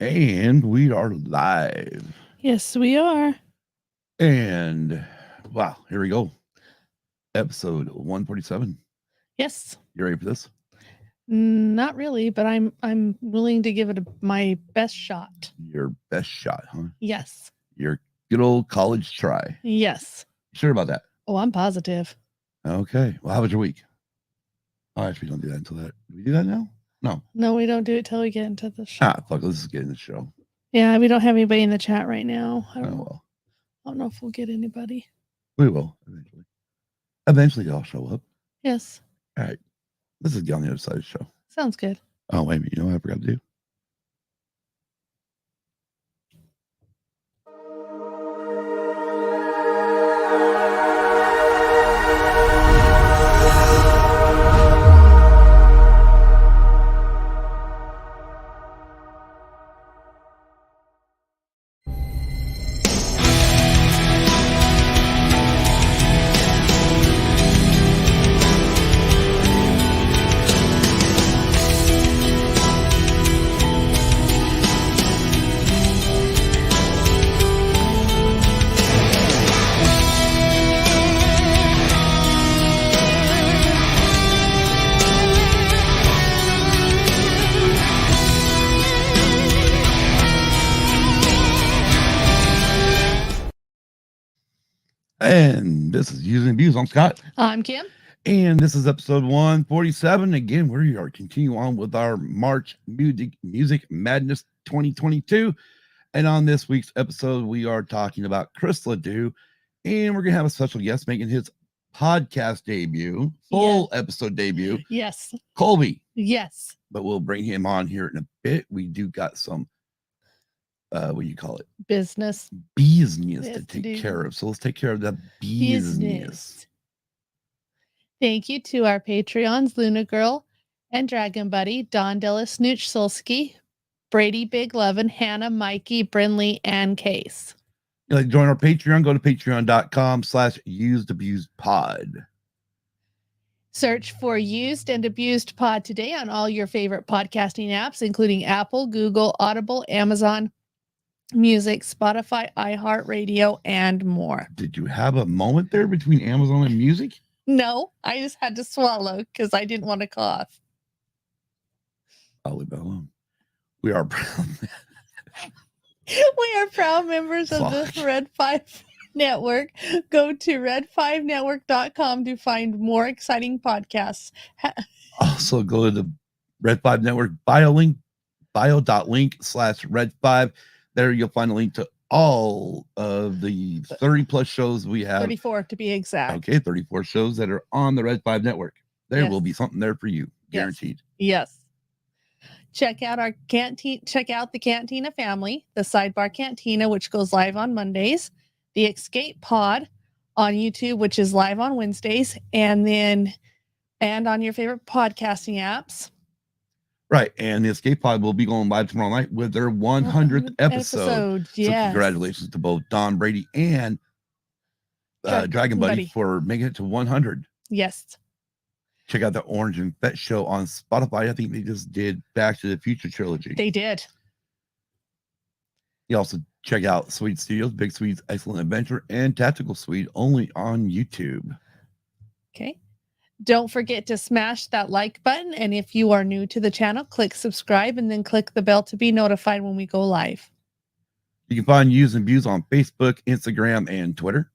And we are live. Yes, we are. And wow, here we go. Episode 147. Yes. You ready for this? Not really, but I'm willing to give it my best shot. Your best shot, huh? Yes. Your good old college try. Yes. Sure about that? Oh, I'm positive. Okay. Well, how was your week? Oh, actually, we don't do that until that. Do we do that now? No. No, we don't do it till we get into the show. Fuck. Let's just get in the show. Yeah, we don't have anybody in the chat right now. I don't know if we'll get anybody. We will eventually. Eventually, they'll show up. Yes. All right. Let's just get on the other side of the show. Sounds good. Oh, wait a minute. You know what I forgot to do? And this is Using Abuse. I'm Scott. I'm Kim. And this is episode 147. Again, we are continuing on with our March Music Madness 2022. And on this week's episode, we are talking about Chris LeDoux. And we're going to have a special guest making his podcast debut, full episode debut. Yes. Colby. Yes. But we'll bring him on here in a bit. We do got some what do you call it? Business to take care of. So let's take care of that business. Thank you to our Patreons, Luna Girl and Dragon Buddy, Don Della Snooch Solsky, Brady Big Lovin', Hannah, Mikey, Brinley, and Case. You like to join our Patreon? Go to patreon.com/usedabusedpod. Search for Used and Abused Pod today on all your favorite podcasting apps, including Apple, Google, Audible, Amazon Music, Spotify, iHeartRadio, and more. Did you have a moment there between Amazon and music? No, I just had to swallow because I didn't want to cough. I'll leave that alone. We are proud. We are proud members of the Red 5 Network. Go to red5network.com to find more exciting podcasts. Also, go to the Red 5 Network bio.link/red5. There you'll find a link to all of the 30 plus shows we have. 34 to be exact. Okay, 34 shows that are on the Red 5 Network. There will be something there for you, guaranteed. Yes. Check out our canteen. Check out the Cantina family, the Sidebar Cantina, which goes live on Mondays, the Escape Pod on YouTube, which is live on Wednesdays, and on your favorite podcasting apps. Right, and the Escape Pod will be going live tomorrow night with their 100th episode. Yes. So congratulations to both Don Brady and Dragon Buddy for making it to 100. Yes. Check out the Orange and Fett show on Spotify. I think they just did Back to the Future trilogy. They did. You also check out Sweet Studios, Big Sweet's Excellent Adventure, and Tactical Suite only on YouTube. Okay. Don't forget to smash that like button. And if you are new to the channel, click subscribe and then click the bell to be notified when we go live. You can find Use and Views on Facebook, Instagram, and Twitter.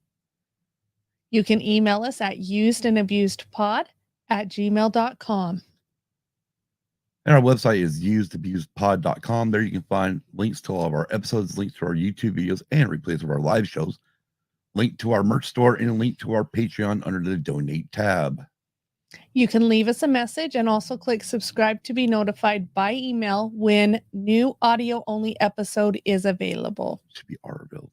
You can email us at usedandabusedpod@gmail.com. And our website is usedabusedpod.com. There you can find links to all of our episodes, links to our YouTube videos, and replays of our live shows, link to our merch store, and a link to our Patreon under the Donate tab. You can leave us a message and also click subscribe to be notified by email when new audio-only episode is available. Should be available.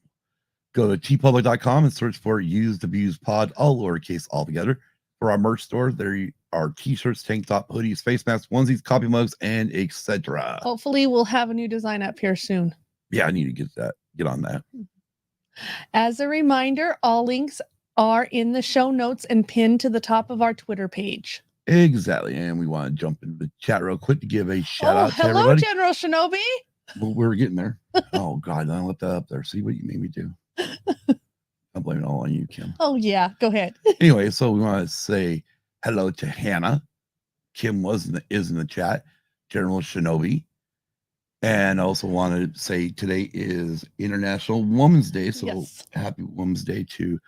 Go to tpublic.com and search for Used Abused Pod, all lowercase, all together. For our merch store, there are t-shirts, tank top, hoodies, face masks, onesies, coffee mugs, and etc. Hopefully, we'll have a new design up here soon. Yeah, I need to get on that. As a reminder, all links are in the show notes and pinned to the top of our Twitter page. Exactly. And we want to jump into the chat real quick to give a shout out to hello, everybody. General Shinobi. Well, we're getting there. Oh God, I let that up there. See what you made me do. I'll blame it all on you, Kim. Oh yeah, go ahead. Anyway, so we want to say hello to Hannah. Kim is in the chat. General Shinobi. And I also want to say today is International Women's Day. So Yes. happy Women's Day to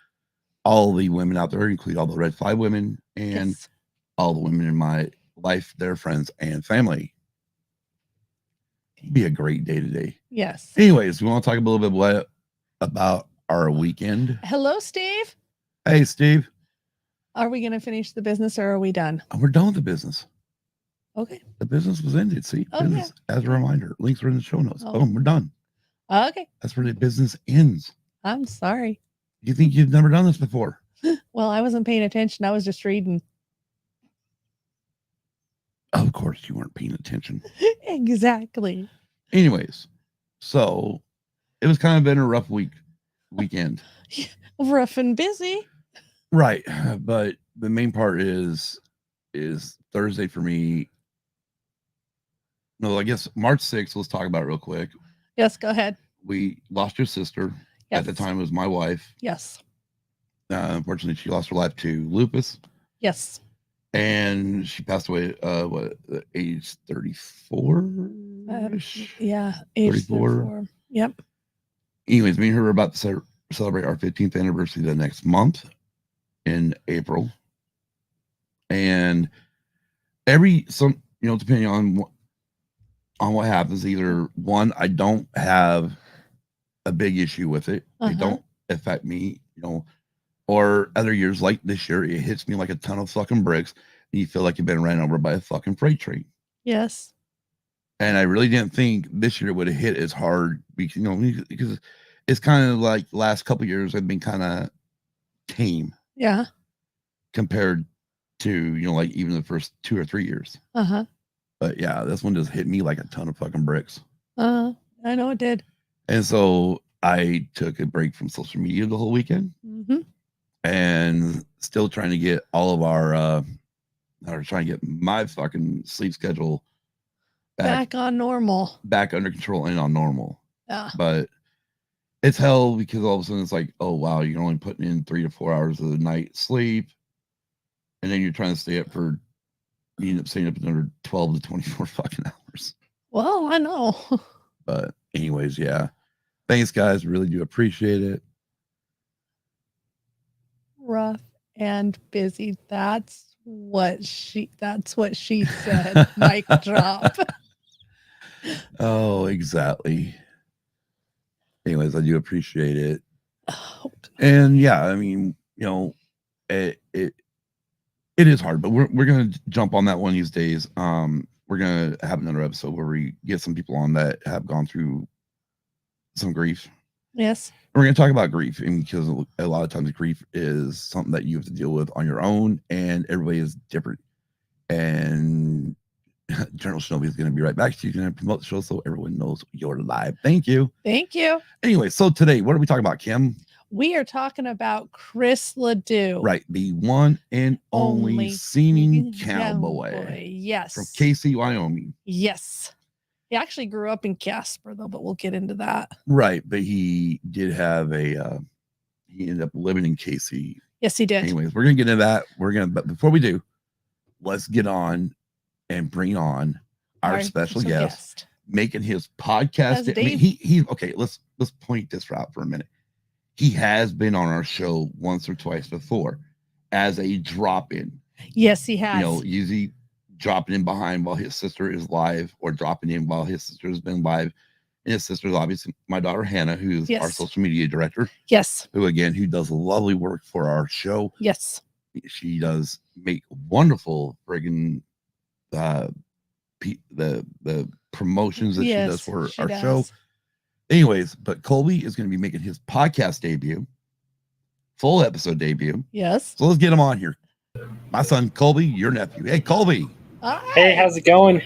all the women out there, including all the Red Flag women and Yes. all the women in my life, their friends and family. Be a great day today. Yes. Anyways, we want to talk a little bit about our weekend. Hello, Steve. Hey, Steve. Are we going to finish the business or are we done? We're done with the business. Okay. The business was ended. See, Oh, business, as a reminder. Links are in the show notes. Oh. Boom, we're done. Okay. That's where the business ends. I'm sorry. You think you've never done this before? Well, I wasn't paying attention. I was just reading. Of course, you weren't paying attention. Exactly. Anyways, so it was kind of been a rough weekend. Rough and busy. Right. But the main part is Thursday for me. No, I guess March 6th. Let's talk about it real quick. Yes, go ahead. We lost your sister. Yes. At the time, it was my wife. Yes. Unfortunately, she lost her life to lupus. Yes. And she passed away at age 34? Yeah, age 34. Yep. Anyways, me and her are about to celebrate our 15th anniversary the next month in April. And depending on what happens, either one, I don't have a big issue with it. They don't affect me, or other years like this year, it hits me like a ton of fucking bricks and you feel like you've been ran over by a fucking freight train. Yes. And I really didn't think this year would have hit as hard because it's kind of like the last couple of years have been kind of tame. Yeah. Compared to, like even the first 2 or 3 years. But yeah, this one just hit me like a ton of fucking bricks. I know it did. And so I took a break from social media the whole weekend. And still trying to get all of trying to get my fucking sleep schedule back on normal, back under control and on normal. Yeah. But it's hell because all of a sudden it's like, oh wow, you're only putting in 3 to 4 hours of the night sleep. And then you're trying to stay up you end up staying up another 12 to 24 fucking hours. Well, I know. But anyways, yeah. Thanks, guys. Really do appreciate it. Rough and busy. That's what she said. Mic drop. Oh, exactly. Anyways, I do appreciate it. Oh, and yeah, I mean, it is hard, but we're gonna jump on that one of these days. We're gonna have another episode where we get some people on that have gone through some grief. Yes. And we're gonna talk about grief, and because a lot of times grief is something that you have to deal with on your own, and everybody is different. And General Shinobi is going to be right back. She's going to promote the show so everyone knows you're live. Thank you. Thank you. Anyway, so today, what are we talking about, Kim? We are talking about Chris LeDoux. Right. The one and only singing cowboy. Yes. From Kaycee, Wyoming. Yes. He actually grew up in Casper, though, but we'll get into that. Right. But he did have he ended up living in Kaycee. Yes, he did. Anyways, we're going to get into that. But before we do, let's get on and bring on our special guest, making his podcast. I mean, he okay. Let's point this out for a minute. He has been on our show once or twice before as a drop-in. Yes, he has. Usually dropping in behind while his sister is live, or dropping in while his sister has been live. And his sister is obviously my daughter Hannah, who's our social media director. Yes. Who does lovely work for our show. Yes. She does make wonderful friggin' the promotions that she does for our show. Anyways, but Colby is going to be making his podcast debut, full episode debut. Yes. So let's get him on here. My son Colby, your nephew. Hey, Colby. Hi. Hey, how's it going?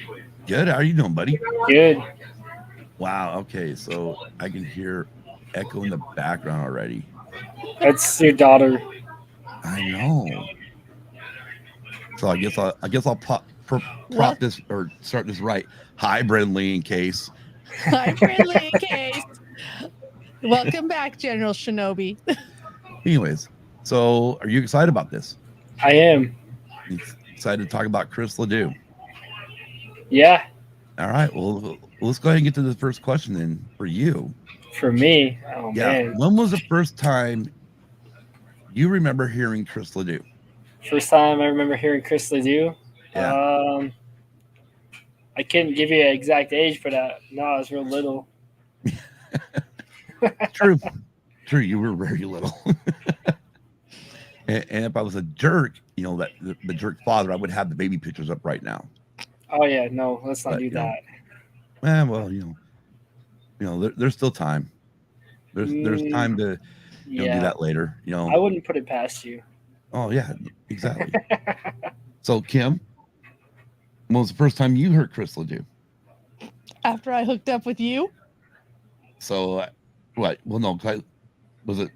Good. How are you doing, buddy? Good. Wow. Okay, so I can hear echo in the background already. That's your daughter. I know. So I guess I'll prop this or start this right. Hi, Brindley, in case. Hi, friendly case. Welcome back, General Shinobi. Anyways, so are you excited about this? I am. You excited to talk about Chris LeDoux? Yeah, All right. Well, let's go ahead and get to the first question then for you. for me. Oh Yeah. man. When was the first time you remember hearing Chris LeDoux? First time I remember hearing Chris LeDoux. Yeah. I couldn't give you an exact age, but no, I was real little. True. True. You were very little. And if I was a jerk, you know, that the jerk father, I would have the baby pictures up right now. Oh yeah, no, let's not But, do you know, that. well, there's still time. There's time to do Yeah, that later. I wouldn't put it past you. Oh yeah, exactly. So Kim, when was the first time you heard Chris LeDoux? After I hooked up with you? So what? Well, no, was it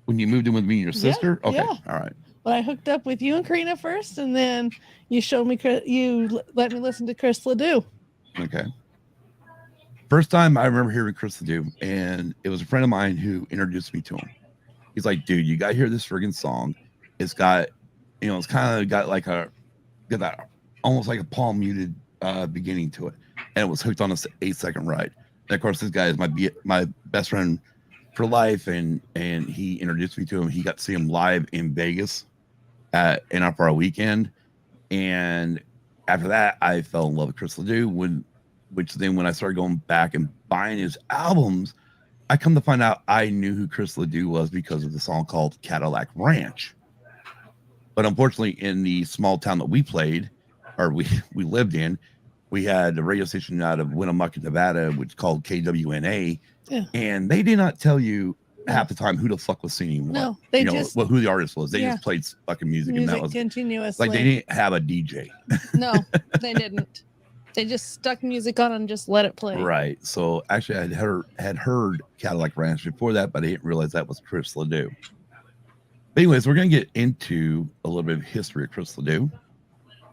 when you moved in with me and your sister? Okay, yeah. all right. Well, I hooked up with you and Karina first, and then you showed me, let me listen to Chris LeDoux. Okay. First time I remember hearing Chris LeDoux, and it was a friend of mine who introduced me to him. He's like, dude, you got to hear this friggin' song. It's got, it's kind of got that almost like a palm muted beginning to it. And it was hooked on a 8-second ride. And of course, this guy is my best friend for life. And he introduced me to him. He got to see him live in Vegas for a weekend. And after that, I fell in love with Chris LeDoux. When I started going back and buying his albums, I come to find out I knew who Chris LeDoux was because of the song called Cadillac Ranch. But unfortunately, in the small town that we lived in, we had a radio station out of Winnemucca, Nevada, which is called KWNA, and they did not tell you half the time who the fuck was singing what. No, they who the artist was. They just played fucking music and that was continuously. Like they didn't have a DJ. No, they didn't. They just stuck music on and just let it play. Right. So actually, I had heard Cadillac Ranch before that, but I didn't realize that was Chris LeDoux. But anyways, we're going to get into a little bit of history of Chris LeDoux.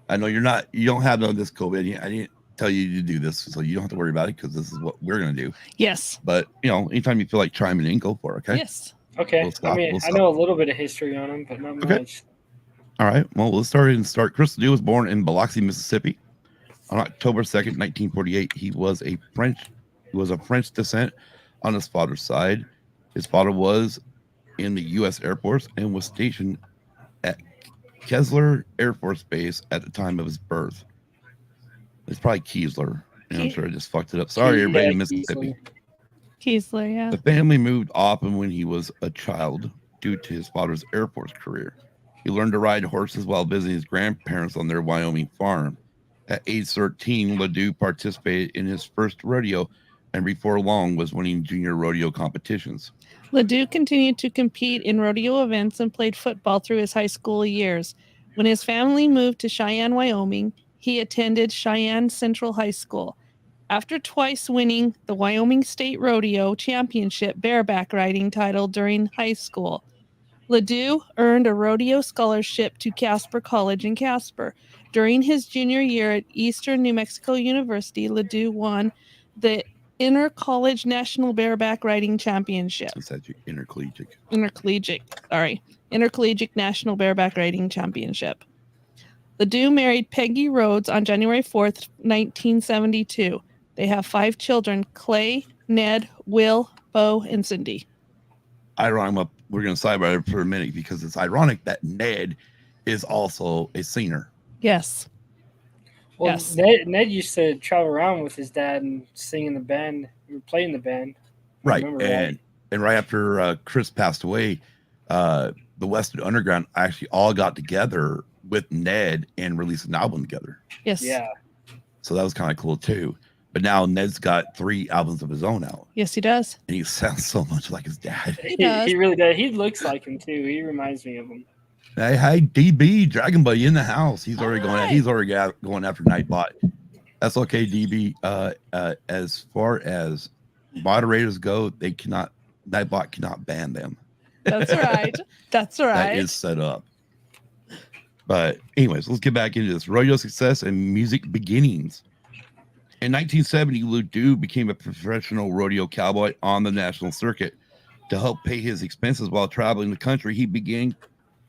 I know you don't have none of this COVID. I didn't tell you to do this, so you don't have to worry about it because this is what we're going to do. Yes. But, anytime you feel like chiming in, go for it, okay? Yes. Okay. I know a little bit of history on him, but not much. All right. Well, let's start. Chris LeDoux was born in Biloxi, Mississippi on October 2nd, 1948. He was of French descent on his father's side. His father was in the U.S. Air Force and was stationed at Kessler Air Force Base at the time of his birth. It's probably Keesler. And I'm sure I just fucked it up. Sorry, everybody in Mississippi. Keesler, yeah. The family moved often when he was a child due to his father's Air Force career. He learned to ride horses while visiting his grandparents on their Wyoming farm. At age 13, LeDoux participated in his first rodeo and before long was winning junior rodeo competitions. LeDoux continued to compete in rodeo events and played football through his high school years. When his family moved to Cheyenne, Wyoming, he attended Cheyenne Central High School. After twice winning the Wyoming State Rodeo Championship bareback riding title during high school, LeDoux earned a rodeo scholarship to Casper College in Casper. During his junior year at Eastern New Mexico University, LeDoux won the Intercollege National Bareback Riding Championship. Intercollegiate National Bareback Riding Championship. LeDoux married Peggy Rhodes on January 4th, 1972. They have 5 children: Clay, Ned, Will, Bo, and Cindy. Ironic. We're going to sidebar for a minute because it's ironic that Ned is also a singer. Yes. Well, yes. Ned used to travel around with his dad and sing in the band, or play in the band. Right. And right after Chris passed away, the Western Underground actually all got together with Ned and released an album together. Yes. Yeah. So that was kind of cool too. But now Ned's got 3 albums of his own out. Yes, he does. And he sounds so much like his dad. He really does. He looks like him too. He reminds me of him. Hey, DB, Dragon Buddy in the house. He's already going after Nightbot. That's okay, DB. As far as moderators go, Nightbot cannot ban them. That's right. That's right. That is set up. But anyways, let's get back into this. Rodeo success and music beginnings. In 1970, LeDoux became a professional rodeo cowboy on the national circuit. To help pay his expenses while traveling the country, he began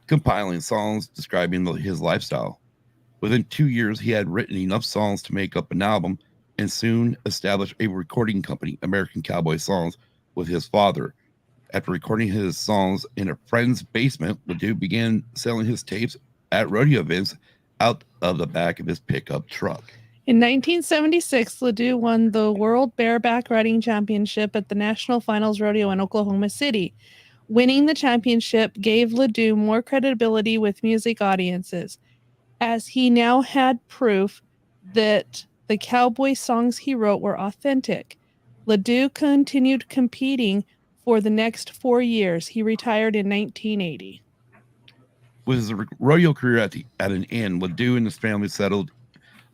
compiling songs describing his lifestyle. Within 2 years, he had written enough songs to make up an album and soon established a recording company, American Cowboy Songs, with his father. After recording his songs in a friend's basement, LeDoux began selling his tapes at rodeo events out of the back of his pickup truck. In 1976, LeDoux won the World Bareback Riding Championship at the National Finals Rodeo in Oklahoma City. Winning the championship gave LeDoux more credibility with music audiences, as he now had proof that the cowboy songs he wrote were authentic. LeDoux continued competing for the next 4 years. He retired in 1980. With his rodeo career at an end, LeDoux and his family settled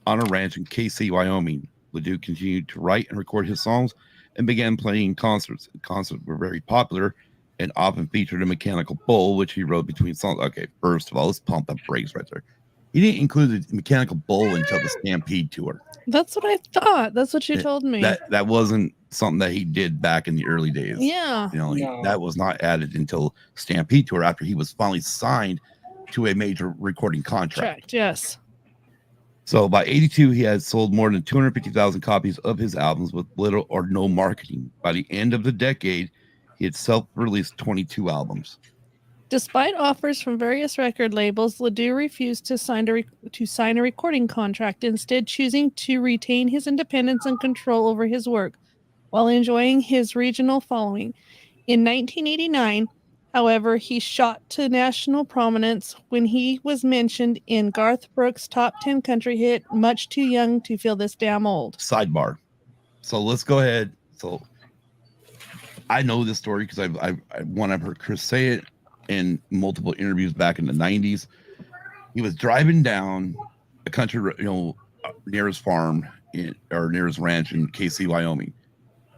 on a ranch in Kaycee, Wyoming. LeDoux continued to write and record his songs and began playing concerts. Concerts were very popular and often featured a mechanical bull, which he rode between songs. Okay, first of all, let's pump the brakes right there. He didn't include the mechanical bull until the Stampede tour. That's what I thought. That's what you told me. That wasn't something that he did back in the early days. Yeah. That was not added until Stampede tour after he was finally signed to a major recording contract. Yes. So by 82, he had sold more than 250,000 copies of his albums with little or no marketing. By the end of the decade, he had self-released 22 albums. Despite offers from various record labels, LeDoux refused to sign a recording contract, instead choosing to retain his independence and control over his work while enjoying his regional following. In 1989, however, he shot to national prominence when he was mentioned in Garth Brooks' top 10 country hit, Much Too Young to Feel This Damn Old. Sidebar. So let's go ahead. So I know this story because I've heard Chris say it in multiple interviews back in the 90s. He was driving down a country, near his farm or near his ranch in Kaycee, Wyoming.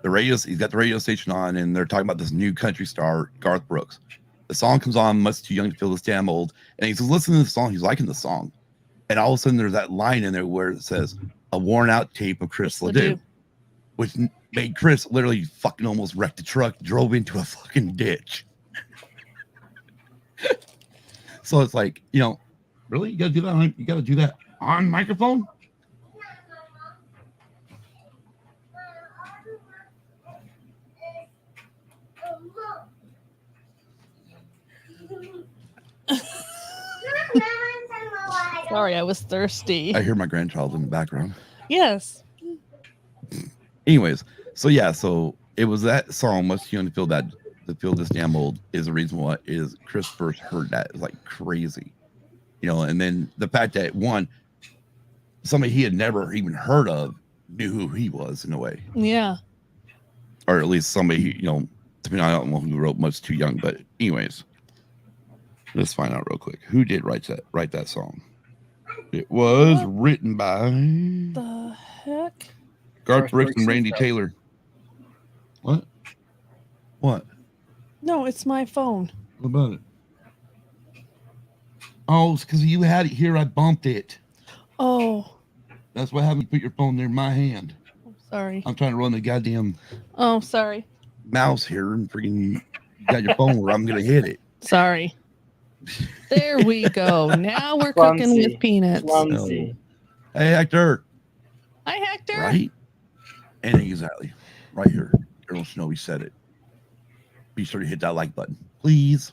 He's got the radio station on, and they're talking about this new country star, Garth Brooks. The song comes on, Much Too Young to Feel This Damn Old, and he's listening to the song. He's liking the song, and all of a sudden, there's that line in there where it says, "A worn out tape of Chris LeDoux," which made Chris literally fucking almost wreck the truck, drove into a fucking ditch. So it's like, really, you gotta do that. You gotta do that on microphone. Sorry, I was thirsty. I hear my grandchild in the background. Yes. Anyways, so it was that song, Much Too Young to Feel This Damn Old, is the reason why is Chris first heard that. It's like crazy. And then the fact that somebody he had never even heard of knew who he was in a way. Yeah. Or at least somebody, I don't know who wrote Much Too Young, but anyways, let's find out real quick. Who did write that song? It was written by The heck? Garth Brooks and Randy Taylor. What? No, it's my phone. What about it? Oh, it's because you had it here. I bumped it. Oh. That's why I haven't put your phone near my hand. Sorry. I'm trying to run the goddamn sorry. mouse here and freaking got your phone where I'm going to hit it. Sorry. There we go. Now we're cooking with peanuts. Clumsy. Hey, Hector. Hi, Hector. Right? And exactly. Right here. Earl Snowy said it. Be sure to hit that like button, please.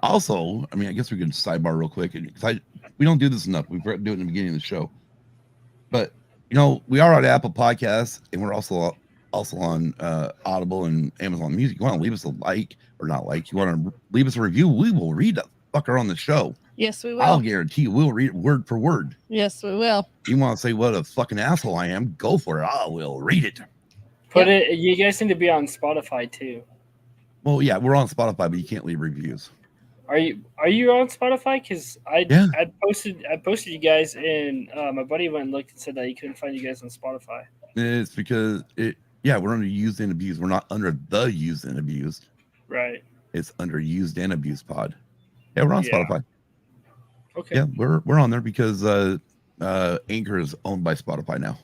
Also, I guess we can sidebar real quick. Because we don't do this enough. We forgot to do it in the beginning of the show. But, we are on Apple Podcasts, and we're also on Audible and Amazon Music. You want to leave us a like, or not like, you want to leave us a review, we will read that fucker on the show. Yes, we will. I'll guarantee you we'll read it word for word. Yes, we will. You want to say what a fucking asshole I am, go for it. I will read it. You guys need to be on Spotify too. Well, yeah, we're on Spotify, but you can't leave reviews. Are you on Spotify? Because I posted you guys, and my buddy went and looked and said that he couldn't find you guys on Spotify. It's because we're under used and abused. We're not under the used and abused. Right. It's under used and abused pod. Yeah, we're on Spotify. Okay. Yeah, we're on there because Anchor is owned by Spotify now.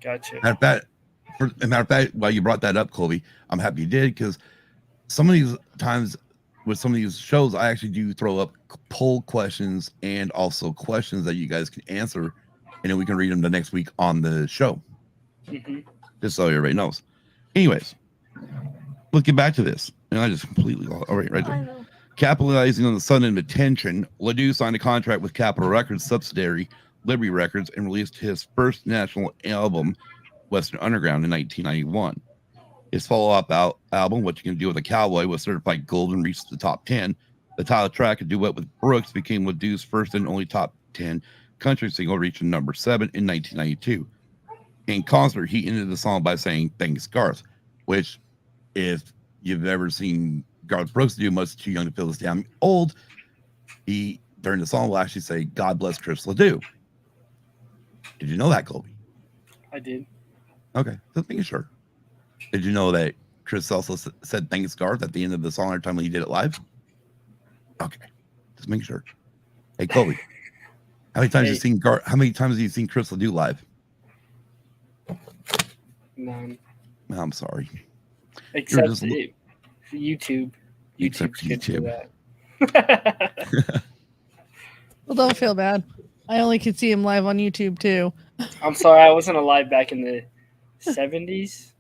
Gotcha. Matter of fact, while you brought that up, Colby, I'm happy you did, because some of these times with some of these shows, I actually do throw up poll questions and also questions that you guys can answer, and then we can read them the next week on the show. Mm-hmm. Just so everybody knows. Anyways, let's get back to this. And I just completely lost. All right, right there. Capitalizing on the sudden attention, LeDoux signed a contract with Capitol Records subsidiary Liberty Records and released his first national album, Western Underground, in 1991. His follow-up album, What You Can Do with a Cowboy, was certified gold and reached the top 10. The title track, a duet with Brooks, became LeDoux's first and only top 10 country single, reaching number 7 in 1992. In concert, he ended the song by saying, "Thanks, Garth," which, if you've ever seen Garth Brooks do Much Too Young to Feel This Damn Old, he, during the song, will actually say, "God bless Chris LeDoux." Did you know that, Colby? I did. Okay, just making sure. Did you know that Chris also said "Thanks, Garth" at the end of the song every time he did it live? Okay, just making sure. Hey, Colby, how many times have you seen Garth? How many times have you seen Chris LeDoux live? None. I'm sorry. Except YouTube. Except YouTube. Well, don't feel bad. I only could see him live on YouTube too. I'm sorry, I wasn't alive back in the 70s.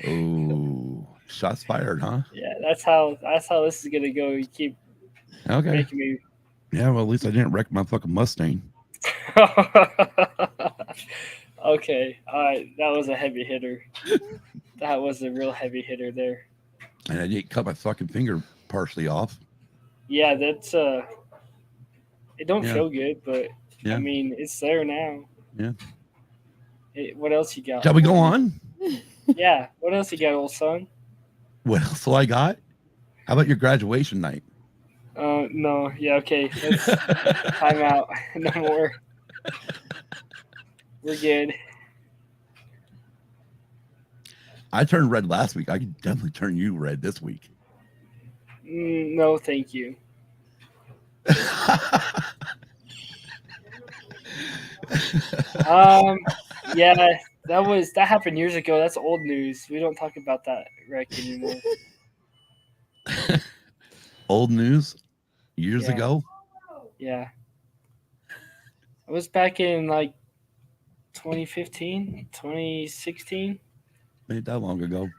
Oh, shots fired, huh? Yeah, that's how this is gonna go. You keep making me. Yeah, well, at least I didn't wreck my fucking Mustang. Okay, all right, that was a heavy hitter. That was a real heavy hitter there. And I didn't cut my fucking finger partially off. Yeah, that's it don't feel good, but I mean, it's there now. Yeah. What else you got? Shall we go on? Yeah. What else you got, old son? What else do I got? How about your graduation night? No. Yeah, okay. Let's time out. No more. We're good. I turned red last week. I can definitely turn you red this week. No, thank you. Yeah, that happened years ago. That's old news. We don't talk about that wreck anymore. Old news? Years ago? Yeah. It was back in like 2015, 2016. Ain't that long ago.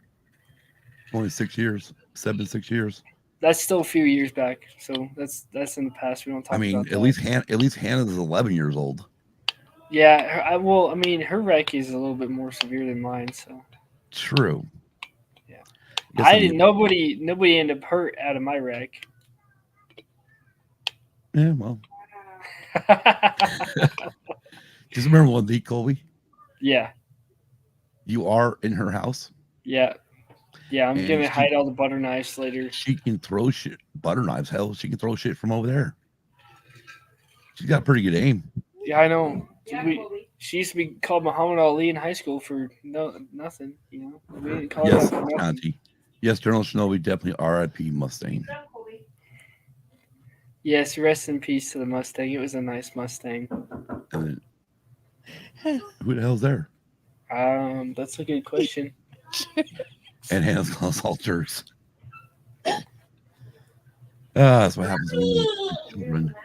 Only 6 years. 6 years. That's still a few years back. So that's in the past. We don't talk about that. At least Hannah's 11 years old. Yeah, her wreck is a little bit more severe than mine, so. True. Yeah. Nobody ended up hurt out of my wreck. Yeah, well. Just remember one thing, Colby. Yeah. You are in her house. Yeah. Yeah, I'm going to hide all the butter knives later. She can throw shit. Butter knives, hell. She can throw shit from over there. She's got pretty good aim. Yeah, I know. She used to be called Muhammad Ali in high school for nothing, We didn't call her that for nothing. Auntie. Yes, General Shinobi, definitely R.I.P. Mustang. Yes, rest in peace to the Mustang. It was a nice Mustang. Who the hell's there? That's a good question. And Hannah's calls all jerks. That's what happens when you're children.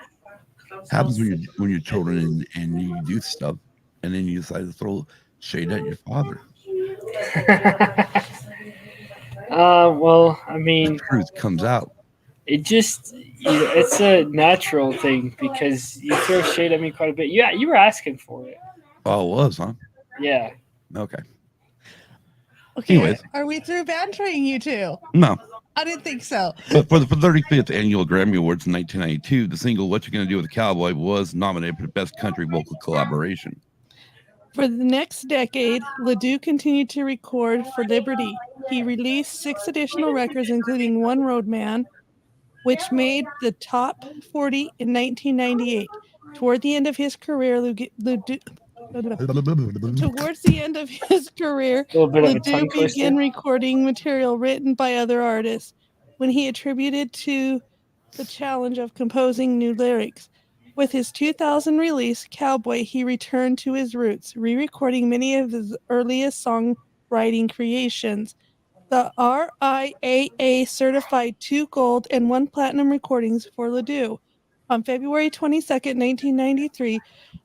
Happens when you're children and you do stuff, and then you decide to throw shade at your father. Well, I mean, the truth comes out. It just, it's a natural thing because you throw shade at me quite a bit. Yeah, you were asking for it. Oh, it was, huh? Yeah. Okay. Okay. Anyways. Are we through bantering you two? No. I didn't think so. But for the 35th annual Grammy Awards in 1992, the single "What You Gonna Do with a Cowboy" was nominated for the Best Country Vocal Collaboration. For the next decade, LeDoux continued to record for Liberty. He released 6 additional records, including One Road Man, which made the top 40 in 1998. Towards the end of his career, LeDoux began recording material written by other artists when he attributed to the challenge of composing new lyrics. With his 2000 release, Cowboy, he returned to his roots, re-recording many of his earliest songwriting creations. The RIAA certified 2 gold and 1 platinum recordings for LeDoux. On February 22nd, 1993,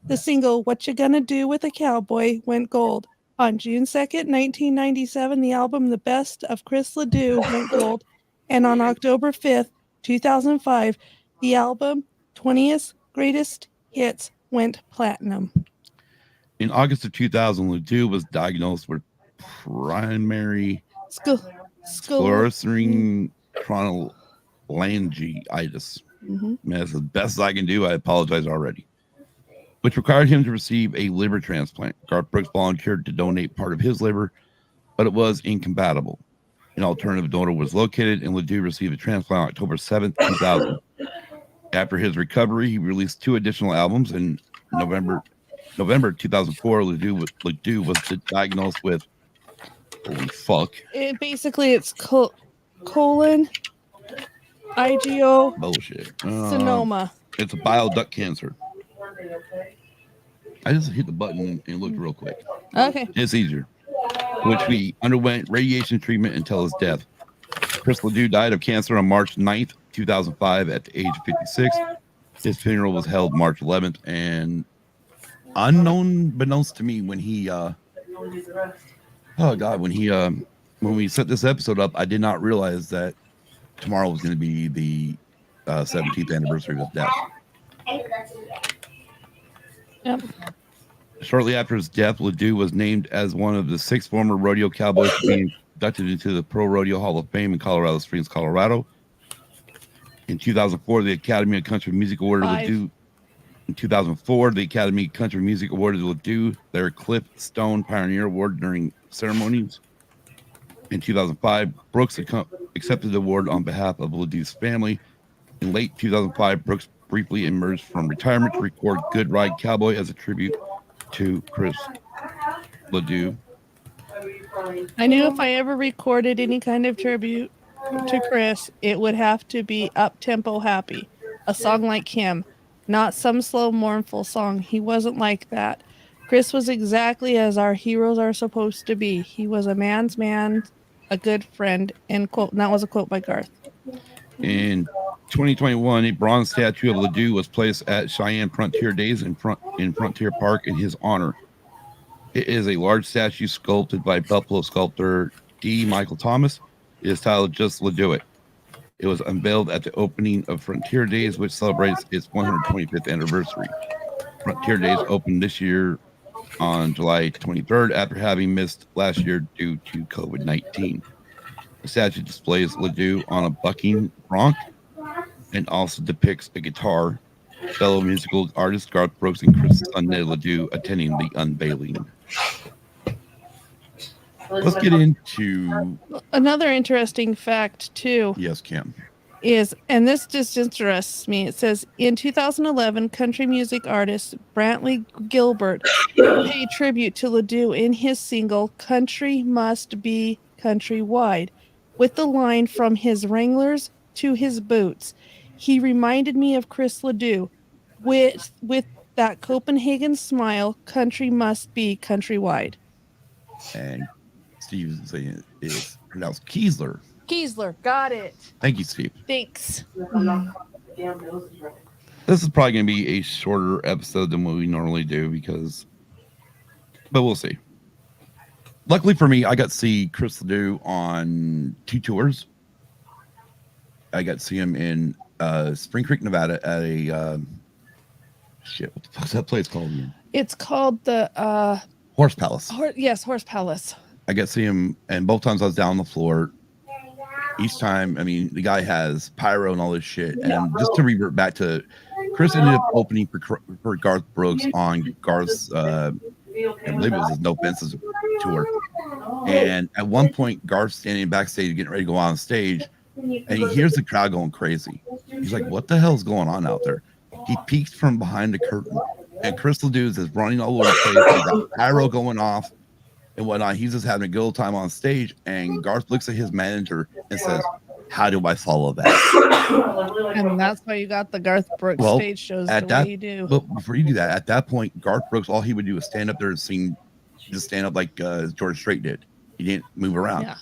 the single What You Gonna Do with a Cowboy went gold. On June 2nd, 1997, the album The Best of Chris LeDoux went gold. And on October 5th, 2005, the album 20th Greatest Hits went platinum. In August of 2000, LeDoux was diagnosed with primary sclerosing cholangitis. That's the best I can do. I apologize already. Which required him to receive a liver transplant. Garth Brooks volunteered to donate part of his liver, but it was incompatible. An alternative donor was located, and LeDoux received a transplant on October 7th, 2000. After his recovery, he released 2 additional albums. In November 2004, LeDoux was diagnosed with, holy fuck. It's colon bullshit. Sonoma. It's a bile duct cancer. I just hit the button and looked real quick. Okay. It's easier. Which he underwent radiation treatment until his death. Chris LeDoux died of cancer on March 9th, 2005 at the age of 56. His funeral was held March 11th, and unbeknownst to me when we set this episode up, I did not realize that tomorrow was going to be the 17th anniversary of his death. Yep. Shortly after his death, LeDoux was named as one of the 6 former rodeo cowboys to be inducted into the Pro Rodeo Hall of Fame in Colorado Springs, Colorado. In 2004, the Academy of Country Music awarded LeDoux. In 2004, the Academy of Country Music awarded LeDoux their Cliff Stone Pioneer Award during ceremonies. In 2005, Brooks accepted the award on behalf of LeDoux's family. In late 2005, Brooks briefly emerged from retirement to record Good Ride Cowboy as a tribute to Chris LeDoux. I knew if I ever recorded any kind of tribute to Chris, it would have to be up-tempo happy. A song like him, not some slow, mournful song. He wasn't like that. Chris was exactly as our heroes are supposed to be. He was a man's man, a good friend, end quote. And that was a quote by Garth. In 2021, a bronze statue of LeDoux was placed at Cheyenne Frontier Days in Frontier Park in his honor. It is a large statue sculpted by Buffalo sculptor D. Michael Thomas. It is titled Just LeDoux It. It was unveiled at the opening of Frontier Days, which celebrates its 125th anniversary. Frontier Days opened this year on July 23rd after having missed last year due to COVID-19. The statue displays LeDoux on a bucking bronc and also depicts a guitar. Fellow musical artists Garth Brooks and Chris' son Ned LeDoux attending the unveiling. Let's get into another interesting fact too. Yes, Kim. And this just interests me. It says in 2011, country music artist Brantley Gilbert paid tribute to LeDoux in his single "Country Must Be Countrywide," with the line "From his Wranglers to his boots." He reminded me of Chris LeDoux with that Copenhagen smile. Country must be countrywide. And Steve is saying it's pronounced Kiesler. Kiesler, got it. Thank you, Steve. Thanks. This is probably going to be a shorter episode than what we normally do but we'll see. Luckily for me, I got to see Chris LeDoux on 2 tours. I got to see him in Spring Creek, Nevada at a what the fuck's that place called again? It's called the Horse Palace. Horse Palace. I got to see him, and both times I was down on the floor. Each time, I mean, the guy has pyro and all this shit. And just to revert back to, Chris ended up opening for Garth Brooks on Garth's, I believe it was his No Fences tour. And at one point, Garth's standing backstage getting ready to go on stage, and he hears the crowd going crazy. He's like, what the hell's going on out there? He peeks from behind the curtain, and Chris LeDoux is running all over the place. He's got pyro going off and whatnot. He's just having a good old time on stage, and Garth looks at his manager and says, how do I follow that? And that's why you got the Garth Brooks Well, stage shows at the that- way you do. But before you do that, at that point, Garth Brooks, all he would do is stand up there and sing, just stand up like George Strait did. He didn't move around. Yeah.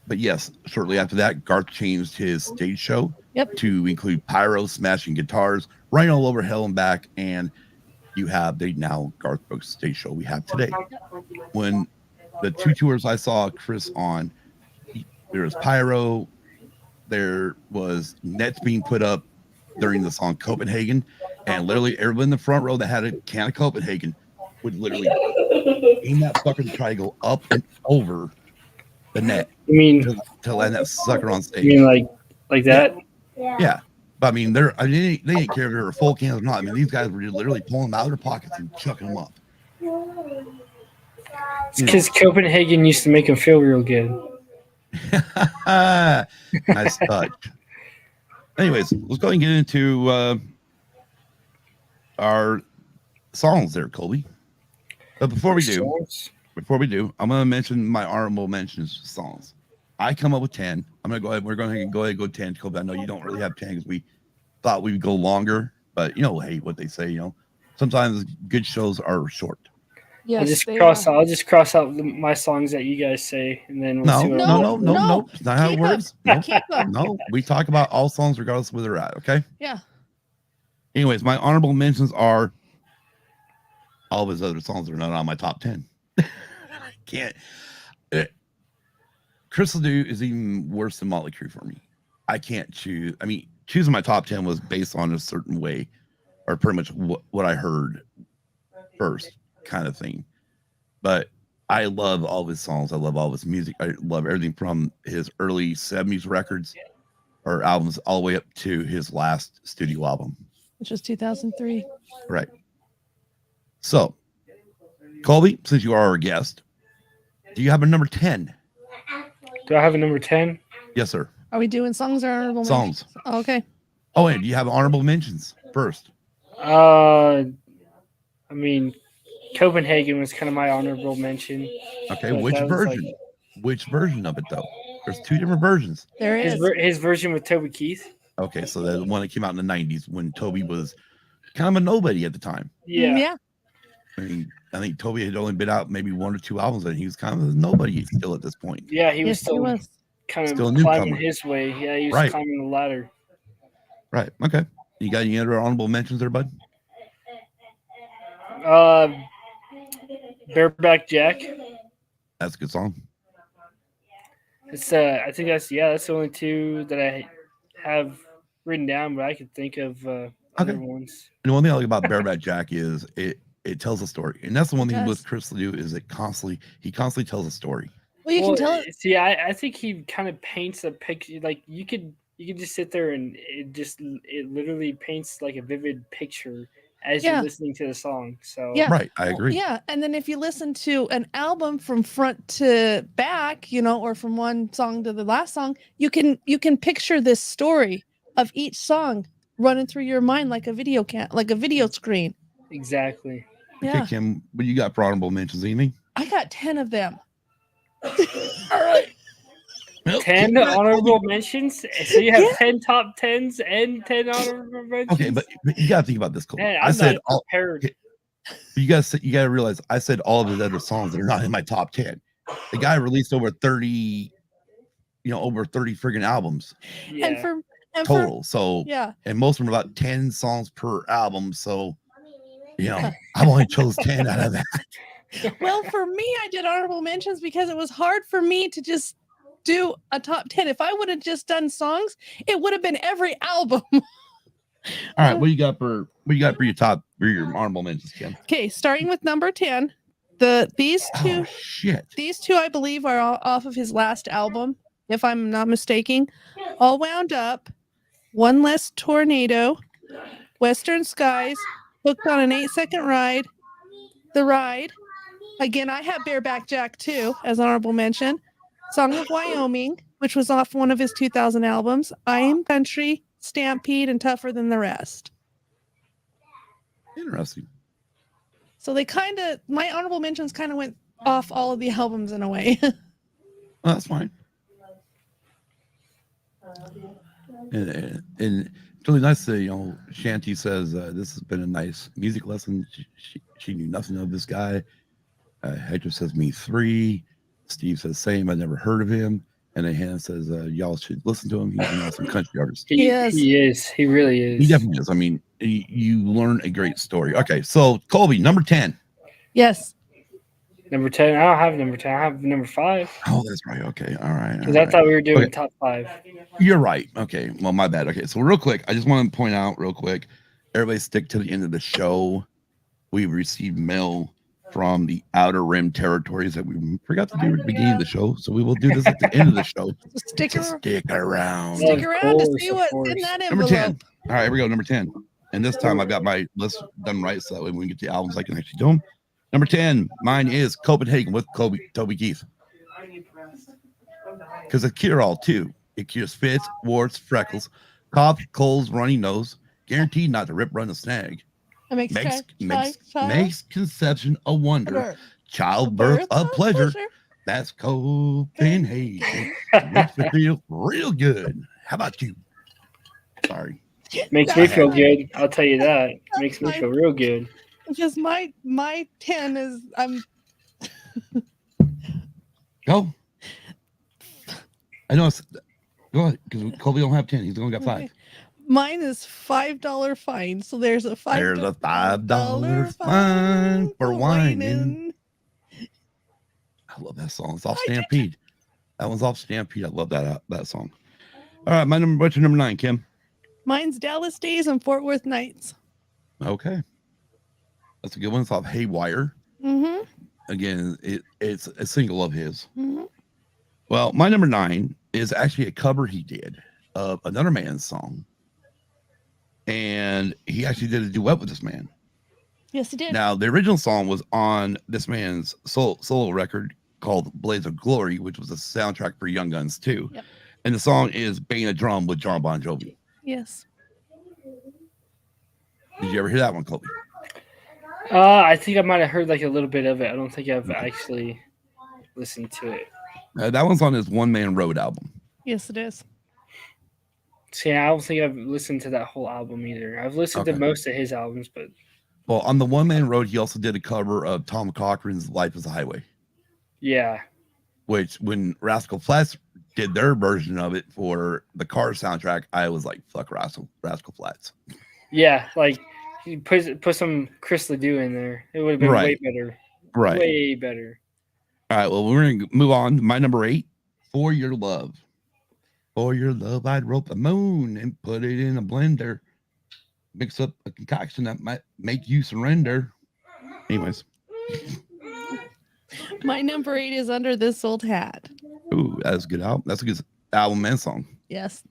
But yes, shortly after that, Garth changed his stage show to include pyro, smashing guitars, right all over hell and back. And you have the now Garth Brooks stage show we have today. When the 2 tours I saw Chris on, there was pyro, there was nets being put up during the song Copenhagen, and literally everyone in the front row that had a can of Copenhagen would literally aim that fucker to try to go up and over the net. I mean, to land that sucker on stage. You mean like that? Yeah. But I mean, they didn't care if they were full cans or not. I mean, these guys were literally pulling them out of their pockets and chucking them up. It's because Copenhagen used to make them feel real good. Nice touch. Anyways, let's go ahead and get into our songs there, Colby. But before we do, I'm going to mention my honorable mentions songs. I come up with 10. I'm going to go ahead. We're going to go ahead and go 10. Colby, I know you don't really have 10 because we thought we'd go longer, but hey what they say, sometimes good shows are short. Yes, I'll just cross out my songs that you guys say, and then we'll see what no. It's not how it works. No, no, we talk about all songs regardless of where they're at. Okay. Yeah. Anyways, my honorable mentions are all of his other songs that are not on my top 10. I can't. Chris LeDoux is even worse than Motley Crue for me. I can't choose. I mean, choosing my top 10 was based on a certain way, or pretty much what I heard first, kind of thing. But I love all of his songs. I love all of his music. I love everything from his early 70s records or albums all the way up to his last studio album, which was 2003. Right. So, Colby, since you are our guest, do you have a number 10? Do I have a number 10? Yes, sir. Are we doing songs or honorable songs? Mentions? Oh, okay. Oh, and do you have honorable mentions first? I mean, Copenhagen was kind of my honorable mention. Okay, which version? Which version of it, though? There's 2 different versions. There is. His version with Toby Keith. Okay, so the one that came out in the 90s when Toby was kind of a nobody at the time. Yeah. Yeah. I mean, I think Toby had only been out maybe 1 or 2 albums, and he was kind of a nobody still at this point. Yeah, he was still kind of climbing his way. Yeah, he was climbing the ladder. Right. Okay. You got any other honorable mentions there, bud? Bareback Jack. That's a good song. It's I think that's the only 2 that I have written down, but I could think of other ones. And the one thing I like about Bareback Jack is it tells a story, and that's the one thing with Chris LeDoux is he constantly tells a story. Well, you can tell it. See, I think he kind of paints a picture. Like you could just sit there and it literally paints like a vivid picture as you're listening to the song. So right, I agree. Yeah, and then if you listen to an album from front to back, or from one song to the last song, you can picture this story of each song running through your mind like a video screen. Exactly. Okay, yeah. Kim, what you got for honorable mentions, Amy? I got 10 of them. All right. 10 honorable mentions? So you have 10 top 10s and 10 honorable mentions? Okay, but you got to think about this, Cole. Man, I said all prepared. Okay, you got to realize I said all of his other songs that are not in my top 10. The guy released over 30 friggin' albums. Yeah. And total. So yeah. And most of them are about 10 songs per album. So I've only chose 10 out of that. Well, for me, I did honorable mentions because it was hard for me to just do a top 10. If I would have just done songs, it would have been every album. All right, what you got for your honorable mentions, Kim? Okay, starting with number 10. These two I believe are all off of his last album, if I'm not mistaken. All Wound Up, One Less Tornado, Western Skies, Hooked on an 8-Second Ride, The Ride. Again, I have Bareback Jack too as honorable mention. Song of Wyoming, which was off one of his 2000 albums. I Am Country, Stampede, and Tougher Than the Rest. Interesting. So my honorable mentions kind of went off all of the albums in a way. Well, that's fine. And it's really nice that, Shanti says, this has been a nice music lesson. She knew nothing of this guy. Hector says, me 3. Steve says, same. I never heard of him. And then Hannah says, y'all should listen to him. He's an awesome country artist. He is. He really is. He definitely is. I mean, you learn a great story. Okay, so Colby, number 10. Yes. Number 10. I don't have number 10. I have number 5. Oh, that's right. Okay. All right. Because I thought we were doing top 5. You're right. Okay. Well, my bad. Okay. So real quick, I just want to point out real quick, everybody stick to the end of the show. We received mail from the Outer Rim territories that we forgot to do at the beginning of the show. So we will do this at the end of the show. Stick around. Stick around to see what's in that envelope. Number 10. All right, here we go. Number 10. And this time I've got my list done right, so that way when we get the albums, I can actually do them. Number 10, mine is Copenhagen with Toby Keith. Because it cure all too. It cures fits, warts, freckles, cough, colds, runny nose, guaranteed not to rip, run, or snag. Makes conception a wonder, childbirth a pleasure. That's Copenhagen. Makes me feel real good. How about you? Sorry. Makes me feel good. I'll tell you that. Makes me feel real good. Because my 10 is Go. I know it's go ahead because Colby don't have 10. He's only got 5. Okay. Mine is $5 fine. So there's a $5 fine for whining. I love that song. It's off Stampede. That one's off Stampede. I love that song. All right, what's your number 9, Kim? Mine's Dallas Days and Fort Worth Nights. Okay. That's a good one. It's off Haywire. Mm-hmm. Again, it's a single of his. Mm-hmm. Well, my number 9 is actually a cover he did of another man's song. And he actually did a duet with this man. Yes, he did. Now, the original song was on this man's solo record called Blaze of Glory, which was a soundtrack for Young Guns 2. Yep. And the song is Bang a Drum with John Bon Jovi. Yes. Did you ever hear that one, Colby? I think I might have heard like a little bit of it. I don't think I've actually listened to it. That one's on his One Man Road album. Yes, it is. See, I don't think I've listened to that whole album either. I've listened to most of his albums, but well, on the One Man Road, he also did a cover of Tom Cochran's "Life Is a Highway." Yeah, which when Rascal Flatts did their version of it for the Cars soundtrack, I was like, "Fuck Rascal Flatts." Yeah, like you put some Chris LeDoux in there, it would have been way better. Right, way better. All right, well, we're gonna move on. My number 8, For Your Love. For your love, I'd rope the moon and put it in a blender. Mix up a concoction that might make you surrender. Anyways. My number 8 is Under This Old Hat. Ooh, that's a good album. That's a good album and song. Yes.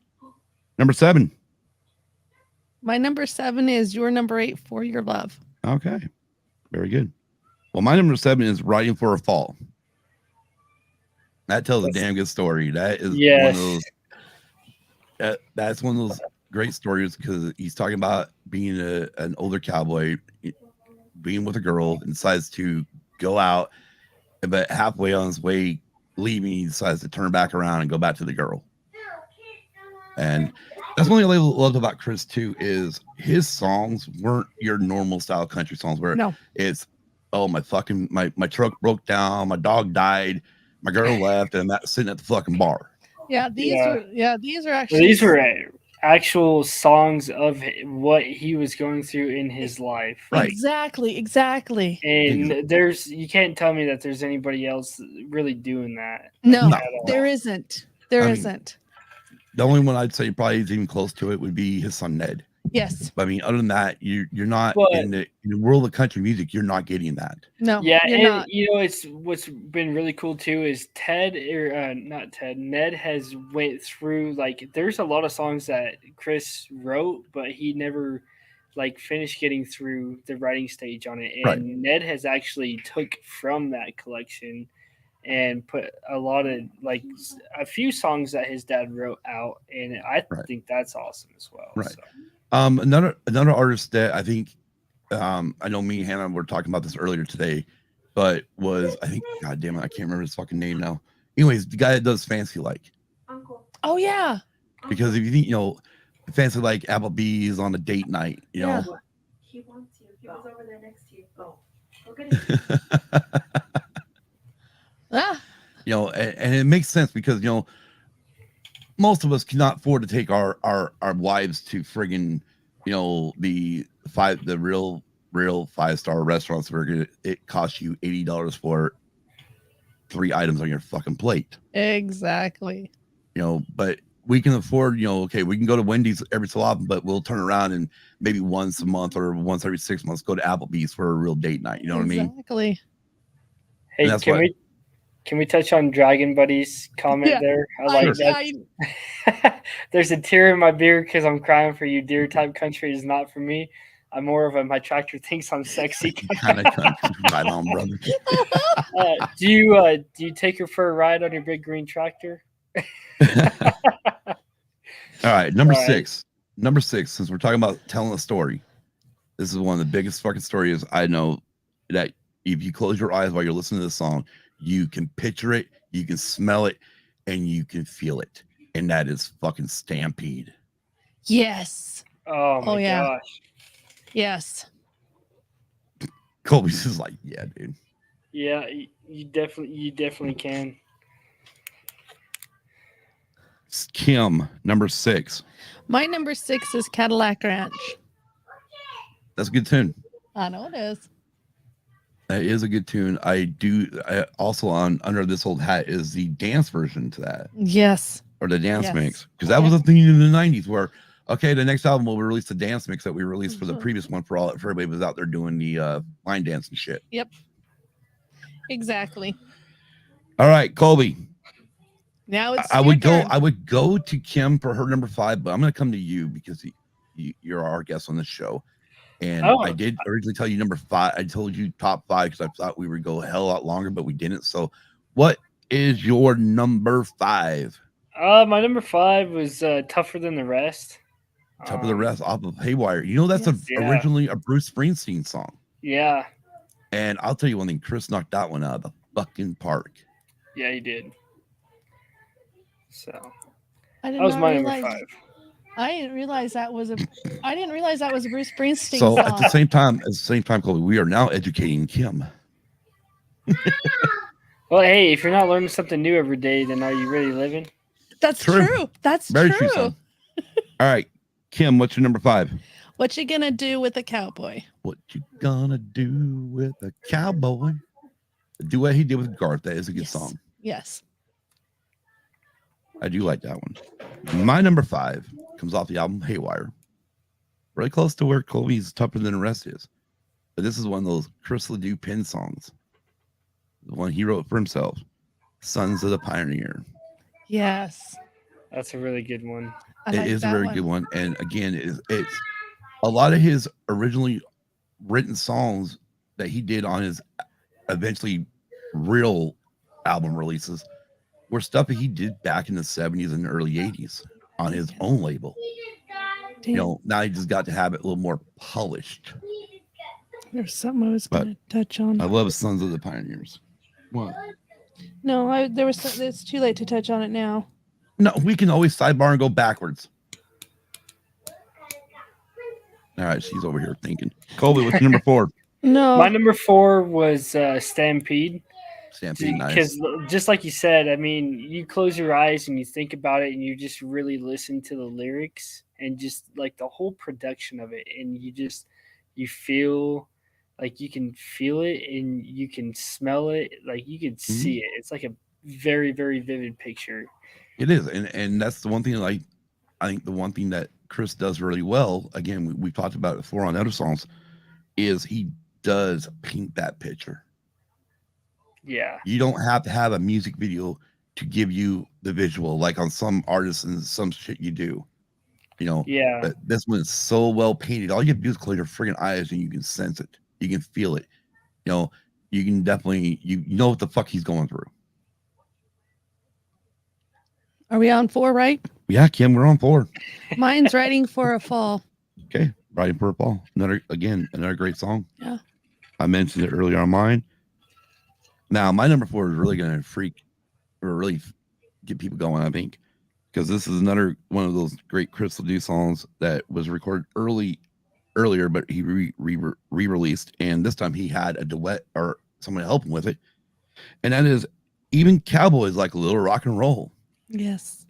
Number 7. My number 7 is your number 8, For Your Love. Okay. Very good. Well, my number 7 is Riding for a Fall. That tells a damn good story. That is one of those. That's one of those great stories because he's talking about being an older cowboy, being with a girl, and decides to go out, but halfway on his way leaving, he decides to turn back around and go back to the girl. And that's one thing I loved about Chris too is his songs weren't your normal style country songs where it's my truck broke down, my dog died, my girl left, and I'm sitting at the fucking bar. Yeah, these are actually these were actual songs of what he was going through in his life. Right. Exactly. And you can't tell me that there's anybody else really doing that. No, there isn't. There isn't. The only one I'd say probably is even close to it would be his son Ned. Yes. But I mean, other than that, you're not in the world of country music. You're not getting that. No. Yeah, and not. it's what's been really cool too is Ned has went through there's a lot of songs that Chris wrote, but he never finished getting through the writing stage on it. And Ned has actually took from that collection and put a lot of a few songs that his dad wrote out, and I think that's awesome as well. Right. So. Another artist that I think I know me and Hannah were talking about this earlier today, but was I think God damn it, I can't remember his fucking name now. Anyways, the guy that does Fancy Like. Oh yeah. Because if you think, fancy like Applebee's on a date night, Yeah. He wants you. He was over there next to you. Go get him. Ah, and it makes sense because most of us cannot afford to take our wives to friggin' the real 5-star restaurants where it costs you $80 for 3 items on your fucking plate. exactly. But we can afford, okay, we can go to Wendy's every so often, but we'll turn around and maybe once a month or once every 6 months go to Applebee's for a real date night. You know what I mean? Exactly. Hey, can we touch on Dragon Buddy's comment there? I like that. There's a tear in my beer because I'm crying for you. Deer type country is not for me. I'm more of a my tractor thinks I'm sexy kind of country. Right on, brother. Do you take her for a ride on your big green tractor? All right, number six. Number 6, since we're talking about telling a story, this is one of the biggest fucking stories I know, that if you close your eyes while you're listening to this song, you can picture it, you can smell it, and you can feel it. And that is fucking Stampede. Yes. Oh my gosh. Yes. Colby's just like, yeah, dude. Yeah, you definitely can. Kim, number 6. My number 6 is Cadillac Ranch. That's a good tune. I know it is. That is a good tune. I also on Under This Old Hat is the dance version to that. Yes. Or the dance mix. Because that was a thing in the 90s where, okay, the next album will release the dance mix that we released for the previous one for everybody was out there doing the line dance and shit. Yep. Exactly. All right, Colby. Now it's I would go to Kim for her number 5, but I'm going to come to you because you're our guest on this show. And I did originally tell you number 5. I told you top 5 because I thought we would go a hell of a lot longer, but we didn't. So what is your number 5? My number 5 was Tougher Than the Rest. Tougher Than the Rest off of Haywire. That's originally a Bruce Springsteen song. Yeah. And I'll tell you one thing, Chris knocked that one out of the fucking park. Yeah, he did. So that was my number 5. I didn't realize that was a Bruce Springsteen song. So at the same time, Colby, we are now educating Kim. Well, hey, if you're not learning something new every day, then are you really living? That's true. That's very true. All right, Kim, what's your number 5? What you gonna do with a cowboy? What you gonna do with a cowboy? The duet he did with Garth, that is a good song. Yes. I do like that one. My number 5 comes off the album Haywire. Really close to where Colby's Tougher Than the Rest is. But this is one of those Chris LeDoux pen songs. The one he wrote for himself. Sons of the Pioneer. Yes. That's a really good one. It is a very good one. And again, it's a lot of his originally written songs that he did on his eventually real album releases were stuff that he did back in the 70s and early 80s on his own label. Now he just got to have it a little more polished. There's something I was going to touch on. I love Sons of the Pioneers. What? No, it's too late to touch on it now. No, we can always sidebar and go backwards. All right, she's over here thinking. Colby, what's your number 4? No. My number 4 was Stampede. Stampede, nice. Because just like you said, I mean, you close your eyes and you think about it and you just really listen to the lyrics and just like the whole production of it. And you feel like you can feel it and you can smell it. Like you can see it. It's like a very, very vivid picture. It is. And that's the one thing, like, I think the one thing that Chris does really well, again, we've talked about it before on other songs, is he does paint that picture. Yeah. You don't have to have a music video to give you the visual, like on some artists and some shit you do. Yeah. But this one is so well painted. All you have to do is close your friggin' eyes and you can sense it. You can feel it. You can definitely, you know what the fuck he's going through. Are we on 4, right? Yeah, Kim, we're on 4. Mine's Riding for a Fall. Okay, Riding for a Fall. Another great song. Yeah. I mentioned it earlier on mine. Now, my number 4 is really going to really get people going, I think. because this is another one of those great Chris LeDoux songs that was recorded earlier, but he re-released, and this time he had a duet or someone to help him with it, and that is Even Cowboys Like a Little Rock and Roll. Yes.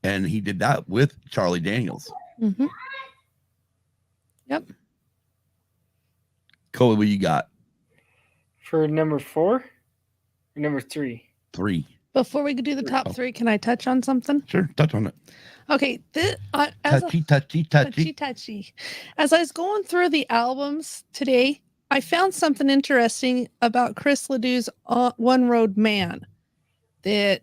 And he did that with Charlie Daniels. Mm-hmm. Yep. Colby, what you got? For number 4 or number 3? 3. Before we do the top 3, can I touch on something? Sure, touch on it. Okay. Touchy. As I was going through the albums today, I found something interesting about Chris LeDoux's One Road Man that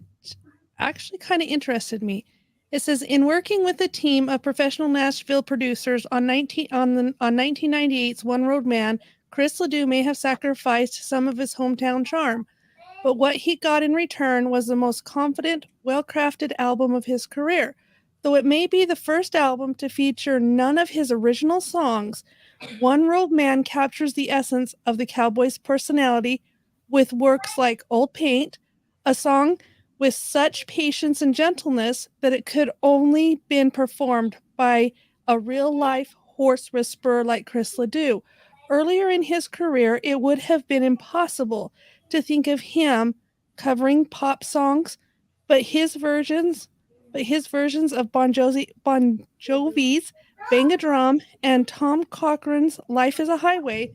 actually kind of interested me. It says, in working with a team of professional Nashville producers on 1998's One Road Man, Chris LeDoux may have sacrificed some of his hometown charm, but what he got in return was the most confident, well-crafted album of his career. Though it may be the first album to feature none of his original songs, One Road Man captures the essence of the Cowboys' personality with works like Old Paint, a song with such patience and gentleness that it could only been performed by a real-life horse whisperer like Chris LeDoux. Earlier in his career, it would have been impossible to think of him covering pop songs, but his versions of Bon Jovi's Bang a Drum and Tom Cochran's Life is a Highway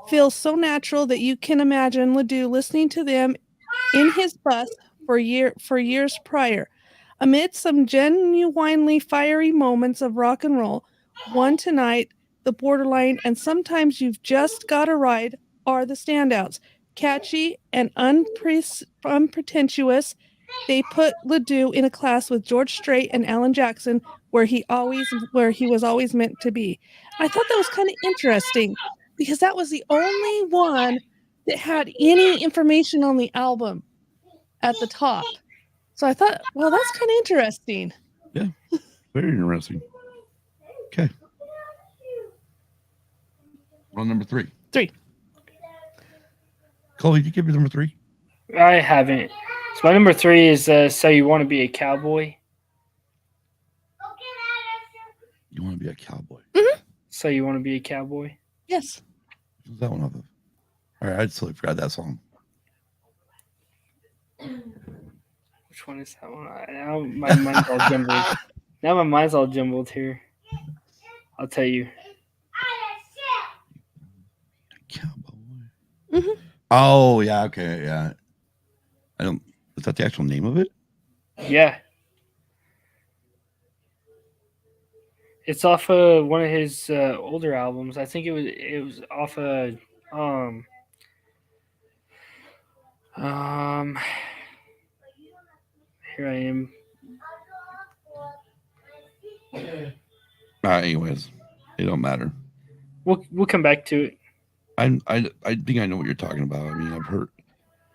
feel so natural that you can imagine LeDoux listening to them in his bus for years prior. Amid some genuinely fiery moments of rock and roll, One Tonight, The Borderline, and Sometimes You've Just Gotta Ride are the standouts. Catchy and unpretentious, they put LeDoux in a class with George Strait and Alan Jackson, where he was always meant to be. I thought that was kind of interesting because that was the only one that had any information on the album at the top. So I thought, well, that's kind of interesting. Yeah, very interesting. Okay. On number 3. 3. Colby, did you give me number 3? I haven't. So my number 3 is So You Want to Be a Cowboy. You want to be a cowboy? Mm-hmm. So You Want to Be a Cowboy? Yes. What's that one off of? All right, I totally forgot that song. Which one is that one? Now my mind's all jumbled. Now my mind's all jumbled here. I'll tell you. Cowboy. Mm-hmm. Oh, yeah, okay, yeah. Is that the actual name of it? Yeah. It's off of one of his older albums. I think it was off of here I am. Anyways, it don't matter. We'll come back to it. I think I know what you're talking about. I mean,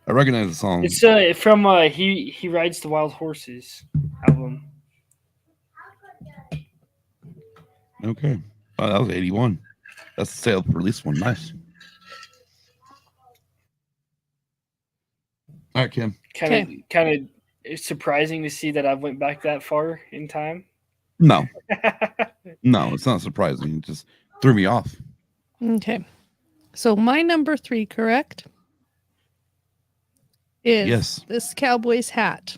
I recognize the song. It's from He Rides the Wild Horses album. Okay. Oh, that was 81. That's the sale release one. Nice. All right, Kim. Kind of surprising to see that I went back that far in time. No. No, it's not surprising. It just threw me off. Okay. So my number 3, correct? Is Yes. This Cowboy's Hat.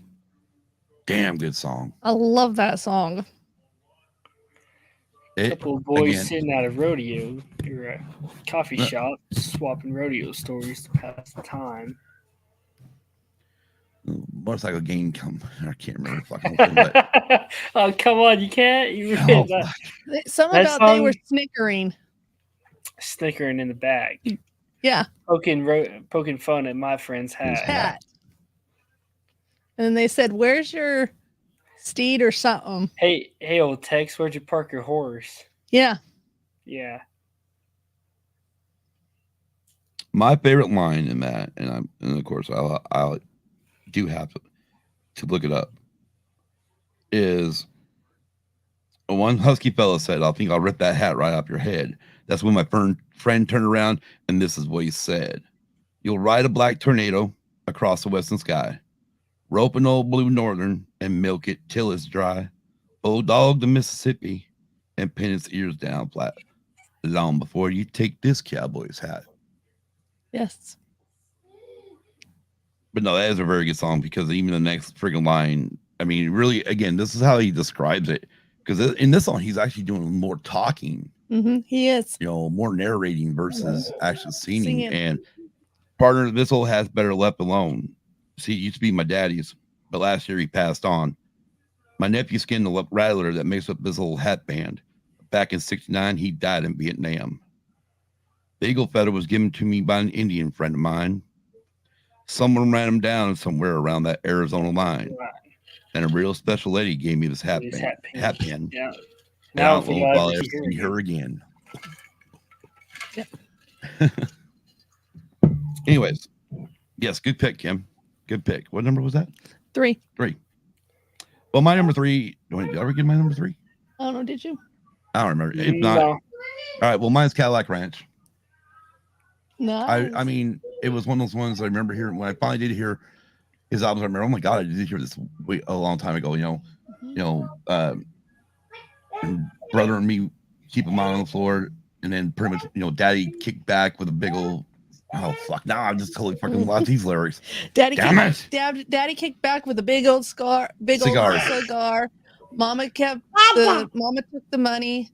Damn good song. I love that song. Couple of boys sitting at a rodeo or a coffee shop swapping rodeo stories to pass the time. Motorcycle game come. I can't remember the fucking thing, but oh, come on, you can't. You oh, that, Something about they were snickering in the bag. Yeah. Poking fun at my friend's hat. And then they said, "Where's your steed or something?" Hey, old Tex, where'd you park your horse? Yeah. Yeah. my favorite line in that, and of course I do have to look it up, is one husky fella said, "I think I'll rip that hat right off your head." That's when my friend turned around, and this is what he said: "You'll ride a black tornado across the western sky. Rope an old blue northern and milk it till it's dry. Old dog the Mississippi and pin its ears down flat. Long before you take this cowboy's hat. Yes. But no, that is a very good song because even the next freaking line, I mean, really, again, this is how he describes it. Because in this song, he's actually doing more talking, He is. more narrating versus actually singing. Singing. And partner, this old has better left alone. See, it used to be my daddy's, but last year he passed on. My nephew skinned the rattler that makes up this old hat band. Back in '69, he died in Vietnam. The eagle feather was given to me by an Indian friend of mine. Someone ran him down somewhere around that Arizona line. And a real special lady gave me this hat pin. Yeah. Now I'll ever see her again. Yep. Anyways, yes, good pick, Kim. Good pick. What number was that? 3. 3. Well, my number 3. Did I ever get my number 3? I don't know. Did you? I don't remember. If not, all right. Well, mine's Cadillac Ranch. No. I mean, it was one of those ones I remember hearing when I finally did hear his albums. I remember, oh my god, I did hear this a long time ago. Brother and me keep him out on the floor, and then pretty much, Daddy kicked back with a big old. Oh fuck! Now I'm just totally fucking lost these lyrics. Daddy kicked back with a big old cigar. Mama took the money.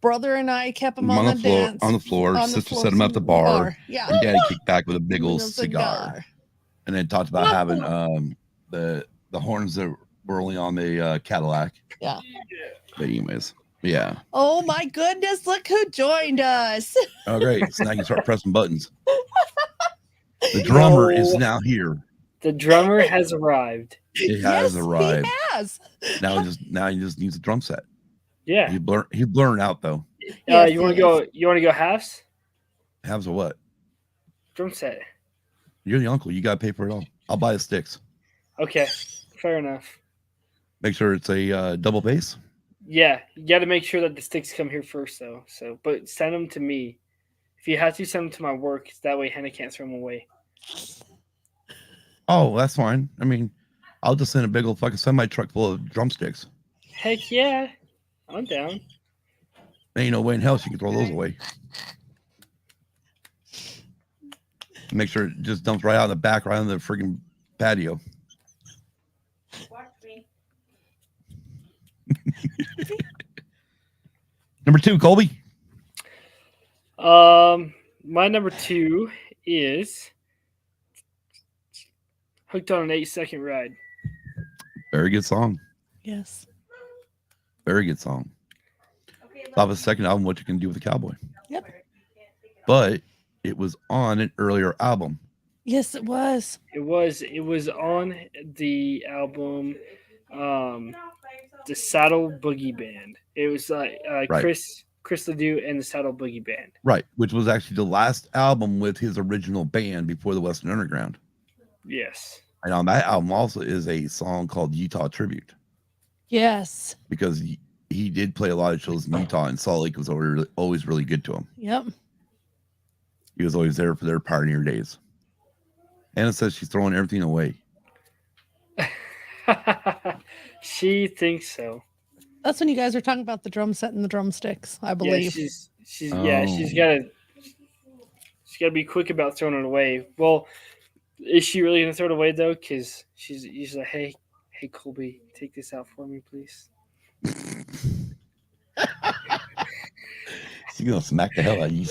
Brother and I kept him on the floor. Sister set him at the bar. Yeah. And Daddy kicked back with a big old cigar. And then talked about having the horns that were only on the Cadillac. Yeah. But anyways, yeah. Oh my goodness! Look who joined us. Oh great! So now you can start pressing buttons. The drummer is now here. The drummer has arrived. He has arrived. He has. Now he just needs a drum set. Yeah. He's blurring out though. You want to go halves? Halves of what? Drum set. You're the uncle. You gotta pay for it all. I'll buy the sticks. Okay, fair enough. Make sure it's a double bass. Yeah, you got to make sure that the sticks come here first, though. But send them to me. If you have to, send them to my work. That way, Hannah can't throw them away. Oh, that's fine. I mean, I'll just send a big old fucking semi truck full of drumsticks. Heck yeah, I'm down. Ain't no way in hell she can throw those away. Make sure it just dumps right out in the back, right on the friggin' patio. Watch me. Number 2, Colby. My number 2 is Hooked on an 8-Second Ride. Very good song. Yes. Very good song. Off his second album, What You Can Do with a Cowboy. Yep. But it was on an earlier album. Yes, it was. It was on the album, the Saddle Boogie Band. It was Right. Chris LeDoux and the Saddle Boogie Band. Right, which was actually the last album with his original band before the Western Underground. Yes. And on that album also is a song called Utah Tribute. Yes. Because he did play a lot of shows in Utah, and Salt Lake was always really good to him. Yep. He was always there for their pioneer days. Anna says she's throwing everything away. She thinks so. That's when you guys are talking about the drum set and the drumsticks, I believe. Yeah, she's gotta be quick about throwing it away. Well, is she really gonna throw it away though? Because she's like, hey Colby, take this out for me, please. She's gonna smack the hell out of you.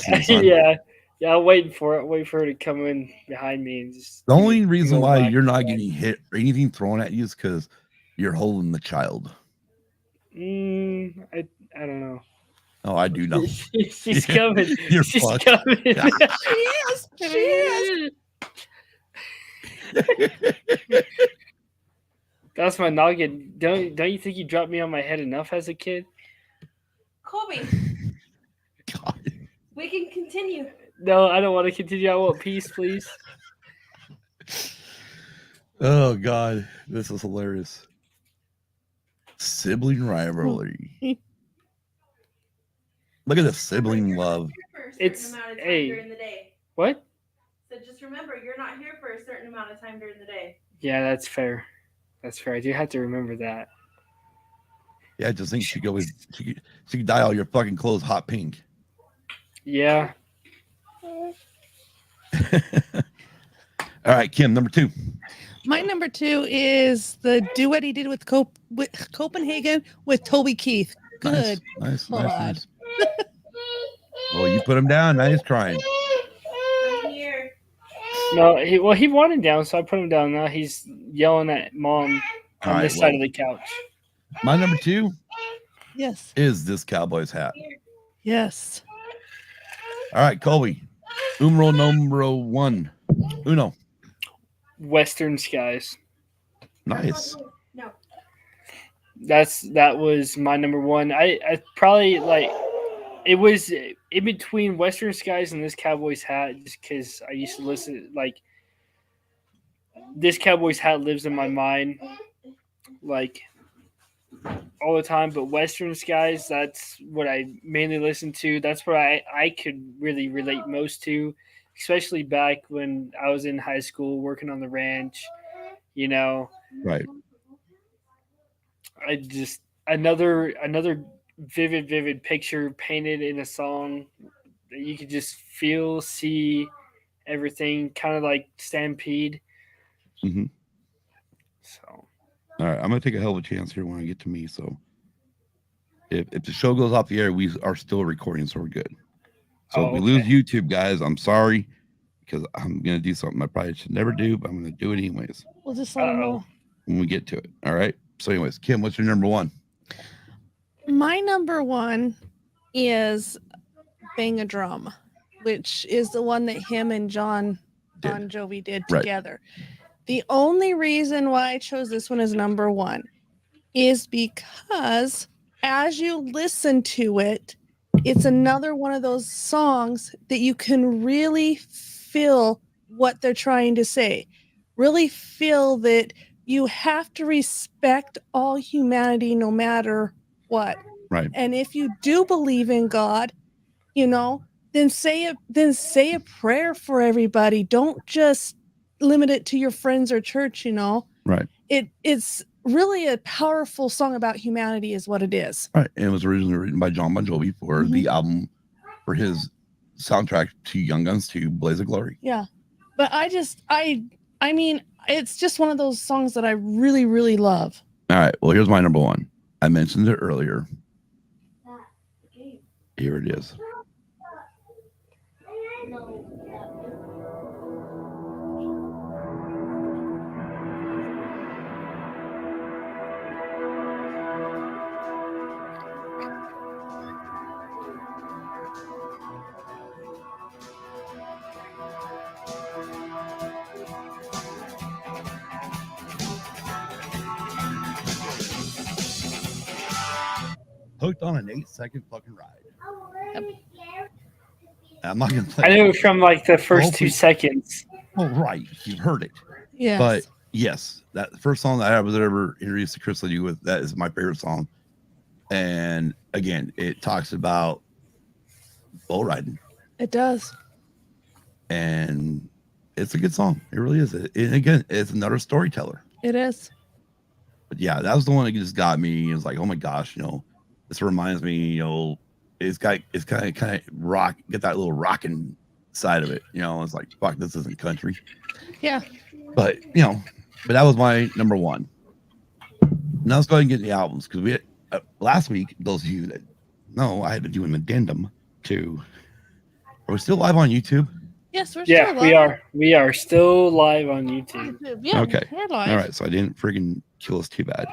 Yeah, I'm waiting for it. Wait for her to come in behind me and just. The only reason why you're not getting hit or anything thrown at you is because you're holding the child. I don't know. Oh, I do know. She's coming. She's fucked. coming. She is. That's my noggin. Don't you think you dropped me on my head enough as a kid? Colby, God. we can continue. No, I don't want to continue. I want peace, please. Oh God, this is hilarious. Sibling rivalry. Look at the sibling love. It's during the day. What? So just remember, you're not here for a certain amount of time during the day. Yeah, that's fair. That's fair. I do have to remember that. Yeah, I just think she could dye all your fucking clothes hot pink. Yeah. All right, Kim, number 2. My number 2 is the duet he did with Copenhagen with Toby Keith. Good. Nice. God. Well, you put him down. Now he's crying. I'm here. No, he wanted down, so I put him down. Now he's yelling at mom All on right, this side of the couch. My number 2 Yes. is this Cowboy's hat. Yes. All right, Colby. Numero 1. Uno. Western Skies. Nice. No. That was my number 1. I probably like it was in between Western Skies and this Cowboy's hat, just because I used to listen. Like, this Cowboy's hat lives in my mind, like, all the time. But Western Skies, that's what I mainly listen to. That's what I could really relate most to, especially back when I was in high school working on the ranch. You know, Right. I just another vivid picture painted in a song that you could just feel, see everything, kind of like Stampede. Mm-hmm. So, All right, I'm gonna take a hell of a chance here when I get to me. So, if the show goes off the air, we are still recording, so we're good. So if we lose YouTube, guys, I'm sorry, because I'm gonna do something I probably should never do, but I'm gonna do it anyways We'll just let him know. when we get to it. All right. So, anyways, Kim, what's your number 1? My number 1 is Bang a Drum, which is the one that him and John Bon Jovi did together. The only reason why I chose this one as number 1 is because as you listen to it, it's another one of those songs that you can really feel what they're trying to say. Really feel that you have to respect all humanity no matter what. Right. And if you do believe in God, then say a prayer for everybody. Don't just limit it to your friends or church, Right. It's really a powerful song about humanity is what it is. Right. And it was originally written by John Bon Jovi for the album, for his soundtrack to Young Guns 2, Blaze of Glory. Yeah. But I mean, it's just one of those songs that I really, really love. All right. Well, here's my number 1. I mentioned it earlier. Here it is. Hooked on an 8-second fucking ride. I'm not gonna play. I knew it from like the first 2 seconds. Oh, right, you've heard it. Yes. But yes, that first song that I was ever introduced to Chris LeDoux with, that is my favorite song. And again, it talks about bull riding. It does. And it's a good song. It really is. And again, it's another storyteller. It is. But yeah, that was the one that just got me. It was like, oh my gosh, this reminds me, it's kind of rock, get that little rocking side of it. It's like, fuck, this isn't country. Yeah. But but that was my number 1. Now let's go ahead and get the albums, because we last week, those of you that know, I had to do an addendum to. Are we still live on YouTube? Yes, we're still live. We are still live on YouTube. Yeah, okay. We're live. All right, so I didn't friggin' kill us too bad.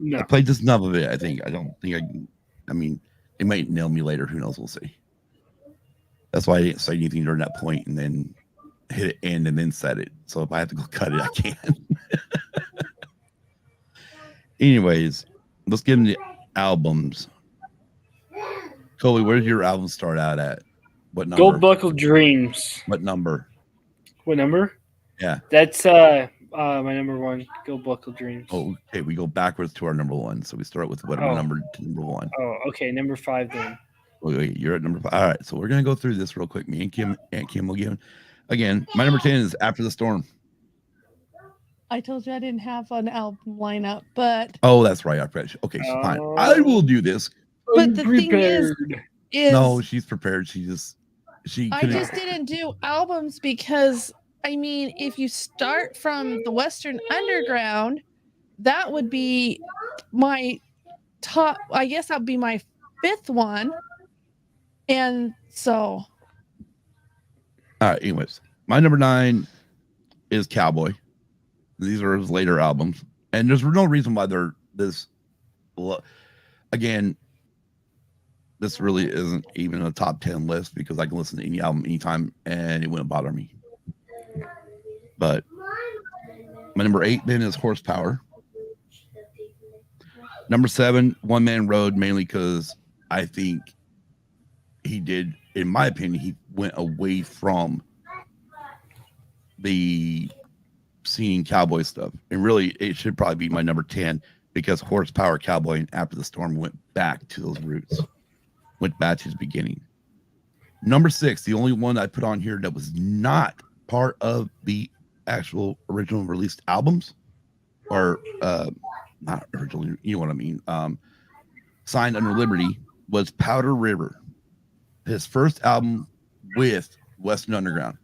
No. I played just enough of it. I don't think I can. I mean, they might nail me later. Who knows? We'll see. That's why I didn't say anything during that point and then hit it end and then set it. So if I have to go cut it, I can. Anyways, let's get into albums. Colby, where did your album start out at? What number? Gold Buckle Dreams. What number? What number? Yeah. That's my number 1. Gold Buckle Dreams. Oh, okay. We go backwards to our number 1. So we start with whatever number to number 1. Oh, okay. Number 5 then. Wait, you're at number 5. All right. So we're gonna go through this real quick. Me and Kim will give again. My number 10 is After the Storm. I told you I didn't have an album lineup, but Oh, that's right. I forgot. Okay, she's fine. I will do this. But the thing is No, she's prepared. She I couldn't. just didn't do albums because I mean, if you start from the Western Underground, that would be my top. I guess that would be my fifth one, and so All right. Anyways, my number 9 is Cowboy. These are his later albums, and there's no reason why they're this. Again, this really isn't even a top 10 list because I can listen to any album anytime and it wouldn't bother me. But my number 8 then is Horsepower. Number 7, One Man Road, mainly because I think he did, in my opinion, he went away from the singing cowboy stuff. And really, it should probably be my number 10 because Horsepower, Cowboy, and After the Storm went back to those roots, went back to his beginning. Number 6, the only one I put on here that was not part of the actual original released albums, or not originally, you know what I mean, Signed Under Liberty, was Powder River, his first album with Western Underground.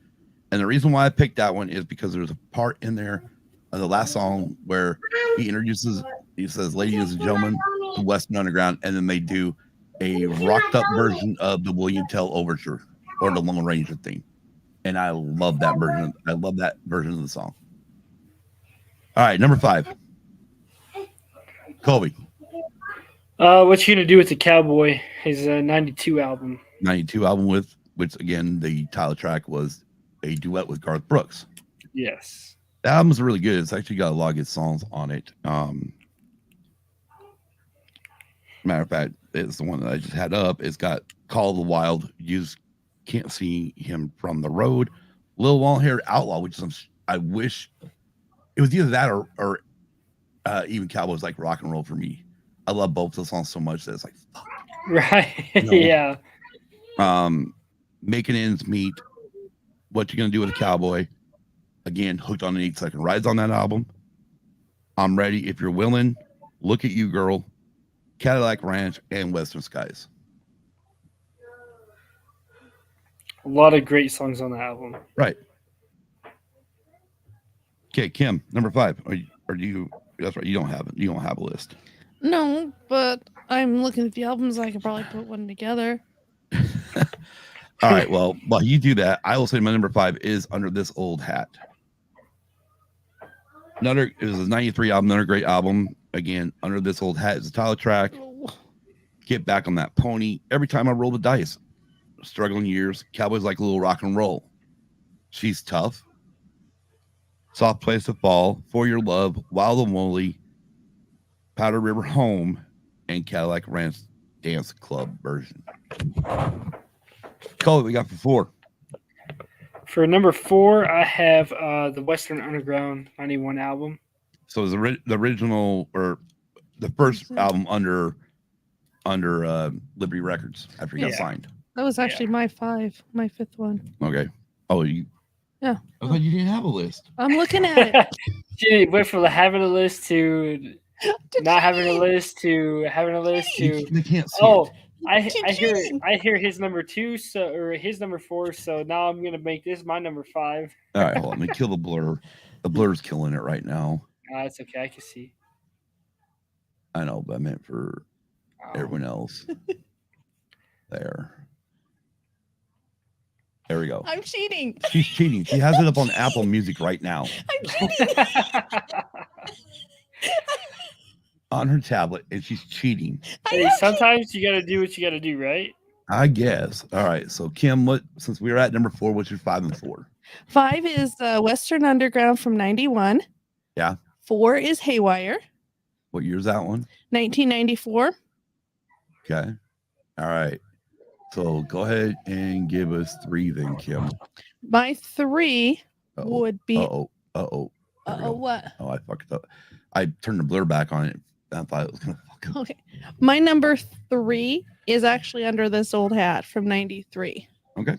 And the reason why I picked that one is because there's a part in there of the last song where he says, ladies and gentlemen, the Western Underground, and then they do a rocked up version of the William Tell Overture or the Lone Ranger theme. And I love that version. I love that version of the song. All right, number 5. Colby. What you gonna do with the Cowboy? His 92 album. 92 album with, which again, the title track was a duet with Garth Brooks. Yes. The album's really good. It's actually got a lot of good songs on it. Matter of fact, it's the one that I just had up. It's got Call of the Wild. You just can't see him from the road. Little Long Haired Outlaw, which is, I wish it was either that or even Cowboys Like Rock and Roll for me. I love both those songs so much that it's like, fuck. Right. You know? Yeah. Making Ends Meet. What You Gonna Do with a Cowboy? Again, Hooked on an 8-Second Rides on that album. I'm Ready If You're Willing. Look at You Girl. Cadillac Ranch, and Western Skies. A lot of great songs on the album. Right. Okay, Kim, number 5. Or do you? That's right. You don't have it. You don't have a list. no, but I'm looking at the albums. I could probably put one together. All right. Well, while you do that, I will say my number 5 is Under This Old Hat. It was a 93 album, another great album. Again, Under This Old Hat is the title track. Get Back on That Pony. Every time I roll the dice. Struggling Years. Cowboys Like a Little Rock and Roll. She's Tough. Soft Place to Fall. For Your Love. Wild and Woolly. Powder River Home. And Cadillac Ranch Dance Club version. Call it we got for 4. For number 4, I have the Western Underground 91 album. So it was the original or the first album under Liberty Records after he got signed. That was actually my 5, my 5th one. Okay. Oh, you. Yeah. I thought you didn't have a list. I'm looking at it. Gee, went from having a list to not having a list to having a list to. They can't see. Oh, it. I hear his number 2, or his number 4. So now I'm gonna make this my number 5. All right, hold on. Let me kill the blur. The blur's killing it right now. That's okay. I can see. I know, but I meant for everyone else. There we go. I'm cheating. She's cheating. She has it up on Apple Music right now. I'm cheating. On her tablet, and she's cheating. Hey, sometimes you got to do what you got to do, right? I guess. All right. So, Kim, since we were at number 4, what's your 5 and 4? 5 is Western Underground from 91. Yeah. 4 is Haywire. What year's that one? 1994. Okay. All right. So go ahead and give us 3 then, Kim. My 3 would be. What? Oh, I fucked up. I turned the blur back on it. I thought it was going to fuck up. Okay. My number 3 is actually Under This Old Hat from 93. Okay.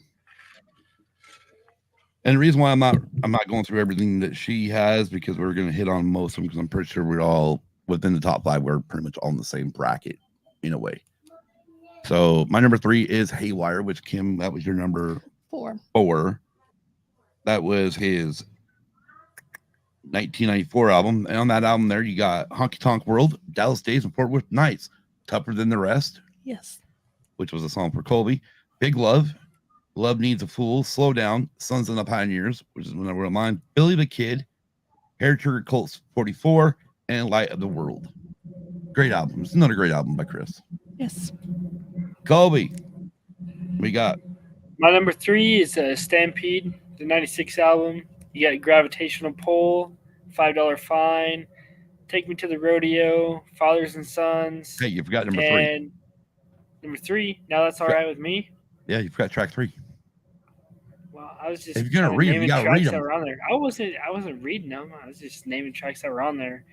And the reason why I'm not going through everything that she has, because we're going to hit on most of them, because I'm pretty sure we're all within the top 5. We're pretty much all in the same bracket in a way. So my number 3 is Haywire, which Kim, that was your number 4. That was his 1994 album. And on that album there, you got Honky Tonk World, Dallas Days, and Fort Worth Nights. Tougher Than the Rest. Yes. Which was a song for Colby. Big Love. Love Needs a Fool. Slow Down. Sons of the Pioneers, which is one I wrote mine. Billy the Kid. Hair Trigger Colts 44. And Light of the World. Great album. It's another great album by Chris. Yes. Colby. We got. My number 3 is Stampede, the 96 album. You got Gravitational Pull, $5 Fine, Take Me to the Rodeo, Fathers and Sons. Hey, you forgot number 3. And number 3, now that's all right with me. Yeah, you forgot track 3. Well, I was just if you're gonna read them, you gotta read them. That were on there. I wasn't reading them. I was just naming tracks that were on there.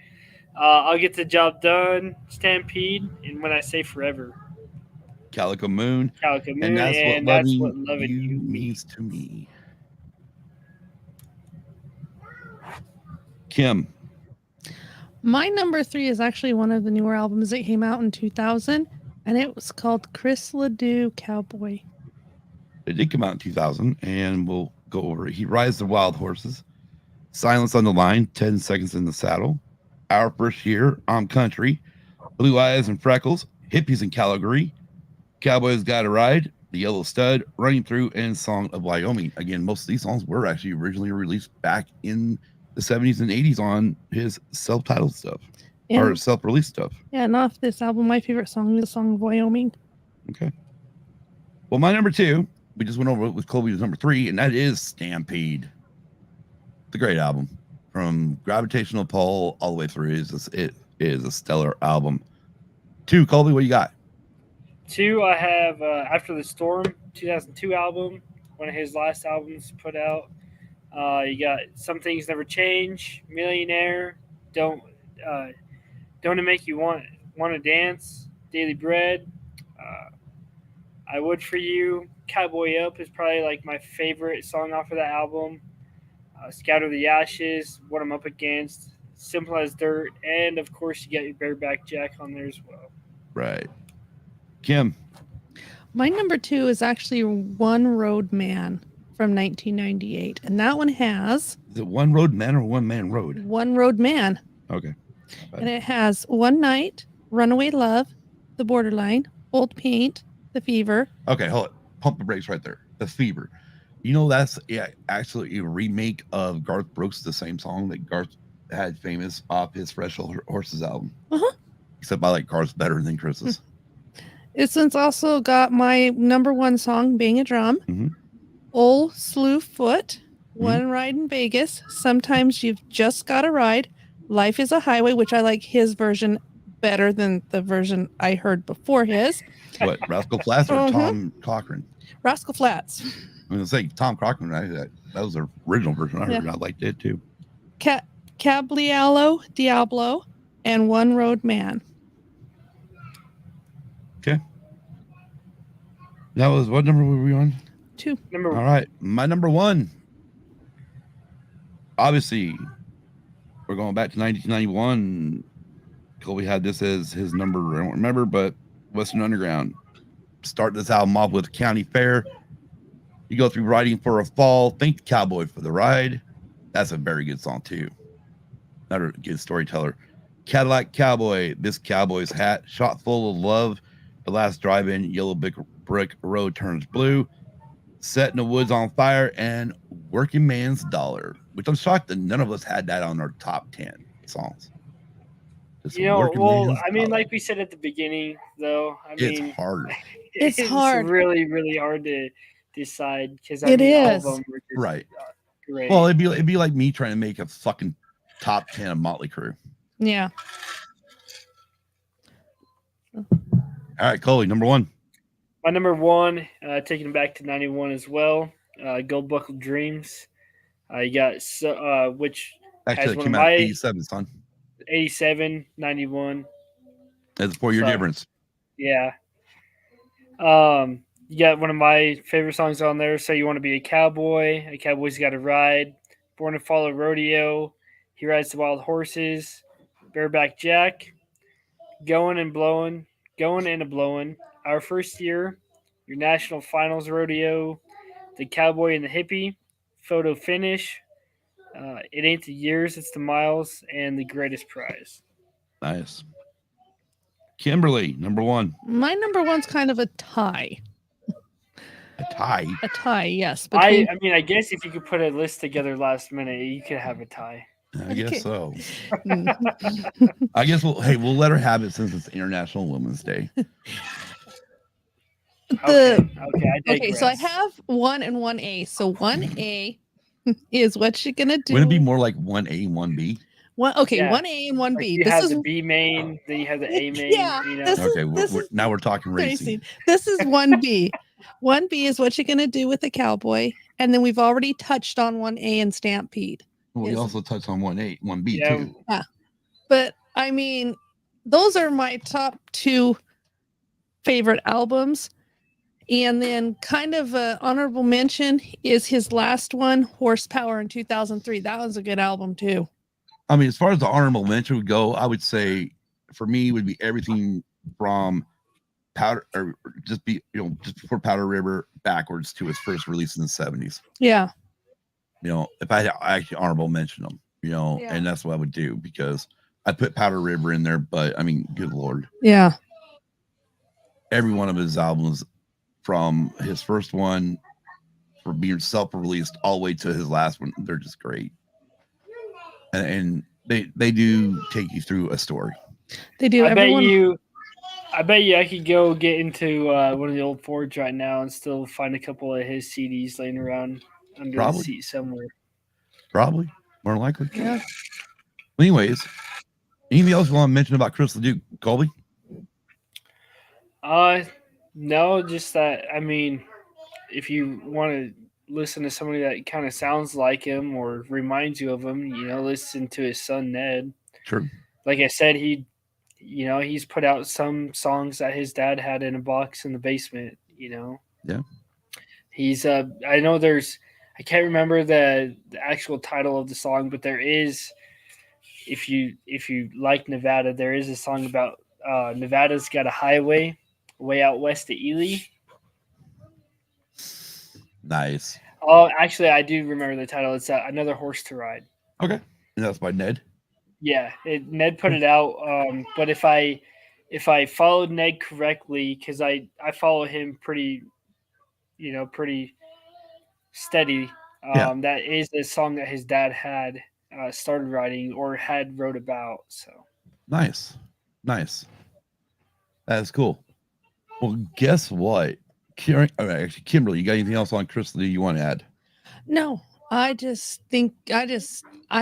I'll Get the Job Done, Stampede, and When I Say Forever. Calico Moon. And that's what loving you means to me. Kim. My number 3 is actually one of the newer albums that came out in 2000, and it was called Chris LeDoux, Cowboy. It did come out in 2000, and we'll go over it. He Rides the Wild Horses, Silence on the Line, 10 Seconds in the Saddle, Our First Year, I'm Country, Blue Eyes and Freckles, Hippies in Calgary, Cowboys Gotta Ride, The Yellow Stud, Running Through, and Song of Wyoming. Again, most of these songs were actually originally released back in the 70s and 80s on his self-titled stuff or self-released stuff. Yeah, and off this album, my favorite song is the Song of Wyoming. Okay. Well, my number 2, we just went over it with Colby's number 3, and that is Stampede. The great album from Gravitational Pull all the way through. It is a stellar album. 2, Colby, what you got? 2, I have After the Storm, 2002 album, one of his last albums put out. You got Some Things Never Change, Millionaire, Don't It Make You Want to Dance, Daily Bread, I Would For You, Cowboy Up is probably like my favorite song off of that album. Scatter the Ashes, What I'm Up Against, Simple as Dirt, and of course you got your Bareback Jack on there as well. Right. Kim. My number 2 is actually One Road Man from 1998, and that one has. Is it One Road Man or One Man Road? One Road Man. Okay. And it has One Night, Runaway Love, The Borderline, Old Paint, The Fever. Okay, hold it. Pump the brakes right there. The Fever. You know, that's actually a remake of Garth Brooks, the same song that Garth had famous off his Fresh Horses album. Uh-huh. Except I like Garth's better than Chris's. It's also got my number 1 song, Bang a Drum, Old Slew Foot, One Ride in Vegas, Sometimes You've Just Got to Ride, Life is a Highway, which I like his version better than the version I heard before his. What, Rascal Flatts or Tom Cochran? Rascal Flatts. I'm going to say Tom Cochran. That was the original version I heard, and I liked it too. Cablialo Diablo and One Road Man. Okay. That was, what number were we on? 2. All right. My number 1. Obviously, we're going back to 1991. Colby had this as his number. I don't remember, but Western Underground. Start this album off with County Fair. You go through Riding for a Fall. Thank Cowboy for the Ride. That's a very good song, too. Another good storyteller. Cadillac Cowboy. This Cowboy's Hat. Shot Full of Love. The Last Drive-In. Yellow Brick Road Turns Blue. Setting the Woods on Fire. And Working Man's Dollar. Which I'm shocked that none of us had that on our top 10 songs. Like we said at the beginning, though, it's hard. It's hard. Really, really hard to decide because it is all of them were just, right. Great. Well, it'd be like me trying to make a fucking top 10 of Motley Crue. Yeah. All right, Colby, number 1. My number 1, taking it back to 91 as well. Gold Buckle Dreams. You got which actually came out 87, son. 87, 91. That's a 4-year difference. Yeah. You You got one of my favorite songs on there. So You Want to Be a Cowboy. A Cowboy's Got to Ride. Born to Follow Rodeo. He Rides the Wild Horses. Bareback Jack. Going and Blowing. Going and a Blowing. Our First Year. Your National Finals Rodeo. The Cowboy and the Hippie. Photo Finish. It Ain't the Years, It's the Miles. And The Greatest Prize. Nice. Kimberly, number one. My number one's kind of a tie. A tie. A tie, yes. I mean, I guess if you could put a list together last minute, you could have a tie. I guess Okay. so. Mm. I guess we'll let her have it since it's International Women's Day. The Okay, so I have 1 and 1A. So 1A is What You Gonna Do. Wouldn't it be more like 1A, 1B? One, okay, Yeah. 1A and 1B. Like you This have is the B main, then you have the A main. Yeah, You know? this is- Okay, now we're talking racing. This is 1B. 1B is What You Gonna Do with a Cowboy, and then we've already touched on 1A and Stampede. Well, we Yes. also touched on 1A, 1B Yeah. too. But I mean, those are my top 2 favorite albums. And then kind of an honorable mention is his last one, Horsepower, in 2003. That was a good album too. I mean, as far as the honorable mention would go, I would say for me would be everything from Powder, or just before Powder River backwards to his first release in the 70s. Yeah. If I actually honorable mention them, Yeah. and that's what I would do, because I put Powder River in there, but I mean, good Lord, Yeah. every one of his albums, from his first one for being self-released all the way to his last one, they're just great. And they do take you through a story. They do. I bet you I could go get into one of the old Fords right now and still find a couple of his CDs laying around under Probably. the seat somewhere. Probably, more than likely. Yeah. Anyways, anything else you want to mention about Chris LeDoux, Colby? No, just that, I mean, if you want to listen to somebody that kind of sounds like him or reminds you of him, listen to his son Ned. Sure. Like I said, he's put out some songs that his dad had in a box in the basement, Yeah. He's I know I can't remember the actual title of the song, but there is, if you like Nevada, there is a song about Nevada's got a highway way out west of Ely. Nice. Oh, actually, I do remember the title. It's Another Horse to Ride. Okay. And that's by Ned. Yeah, Ned put it out. But if I followed Ned correctly, because I follow him pretty steady. Yeah. That is a song that his dad had started writing or had wrote about. So Nice. That's cool. Well, guess what? Kimberly, you got anything else on Chris LeDoux you want to add? No, I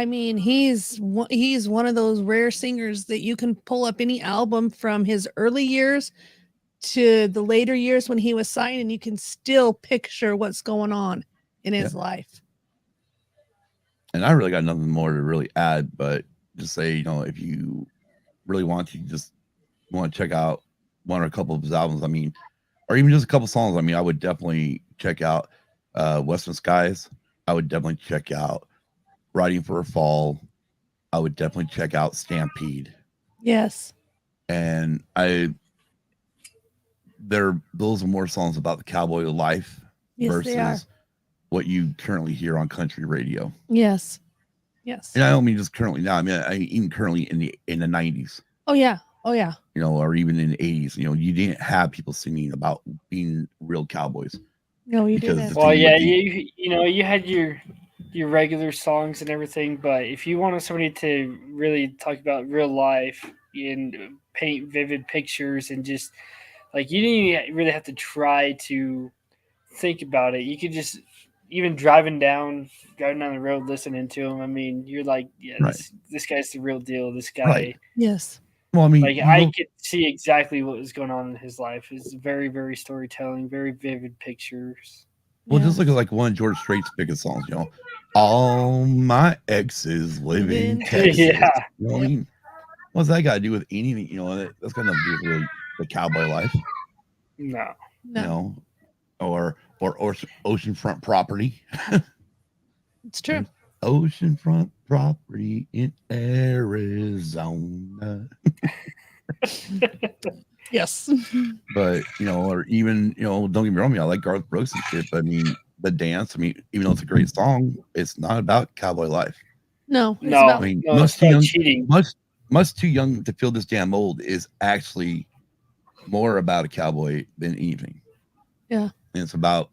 mean, he's one of those rare singers that you can pull up any album from his early years to the later years when he was signed, and you can still picture what's going on in his life. And I really got nothing more to really add, but just say, if you really want to, just want to check out one or a couple of his albums, I mean, or even just a couple songs, I mean, I would definitely check out Western Skies. I would definitely check out Riding for a Fall. I would definitely check out Stampede. Yes. And those are more songs about the cowboy life versus what you currently hear on country radio. Yes. And I don't mean just currently now. I mean, even currently in the 90s. Oh yeah. Or even in the 80s. You didn't have people singing about being real cowboys. No, you Because didn't. well, yeah, you had your regular songs and everything, but if you wanted somebody to really talk about real life and paint vivid pictures and just like, you didn't even really have to try to think about it. You could just, even driving down the road listening to him, I mean, you're like, yeah, this guy's the real deal. This guy, Right. Yes. Well, I mean, like, I could see exactly what was going on in his life. It's very, very storytelling, very vivid pictures. Well, just look at like one of George Strait's biggest songs, all my exes live in Texas. Yeah. You know what I mean? What's that got to do with anything? That's got nothing to do with really the cowboy life. No. or oceanfront property. It's true. Oceanfront property in Arizona. Yes. But or even don't get me wrong, I like Garth Brooks and shit, but I mean the dance, even though it's a great song, it's not about cowboy life. No, it's No. about I mean, No, much it's too about young, cheating. much too young to feel this damn old is actually more about a cowboy than anything. Yeah. And it's about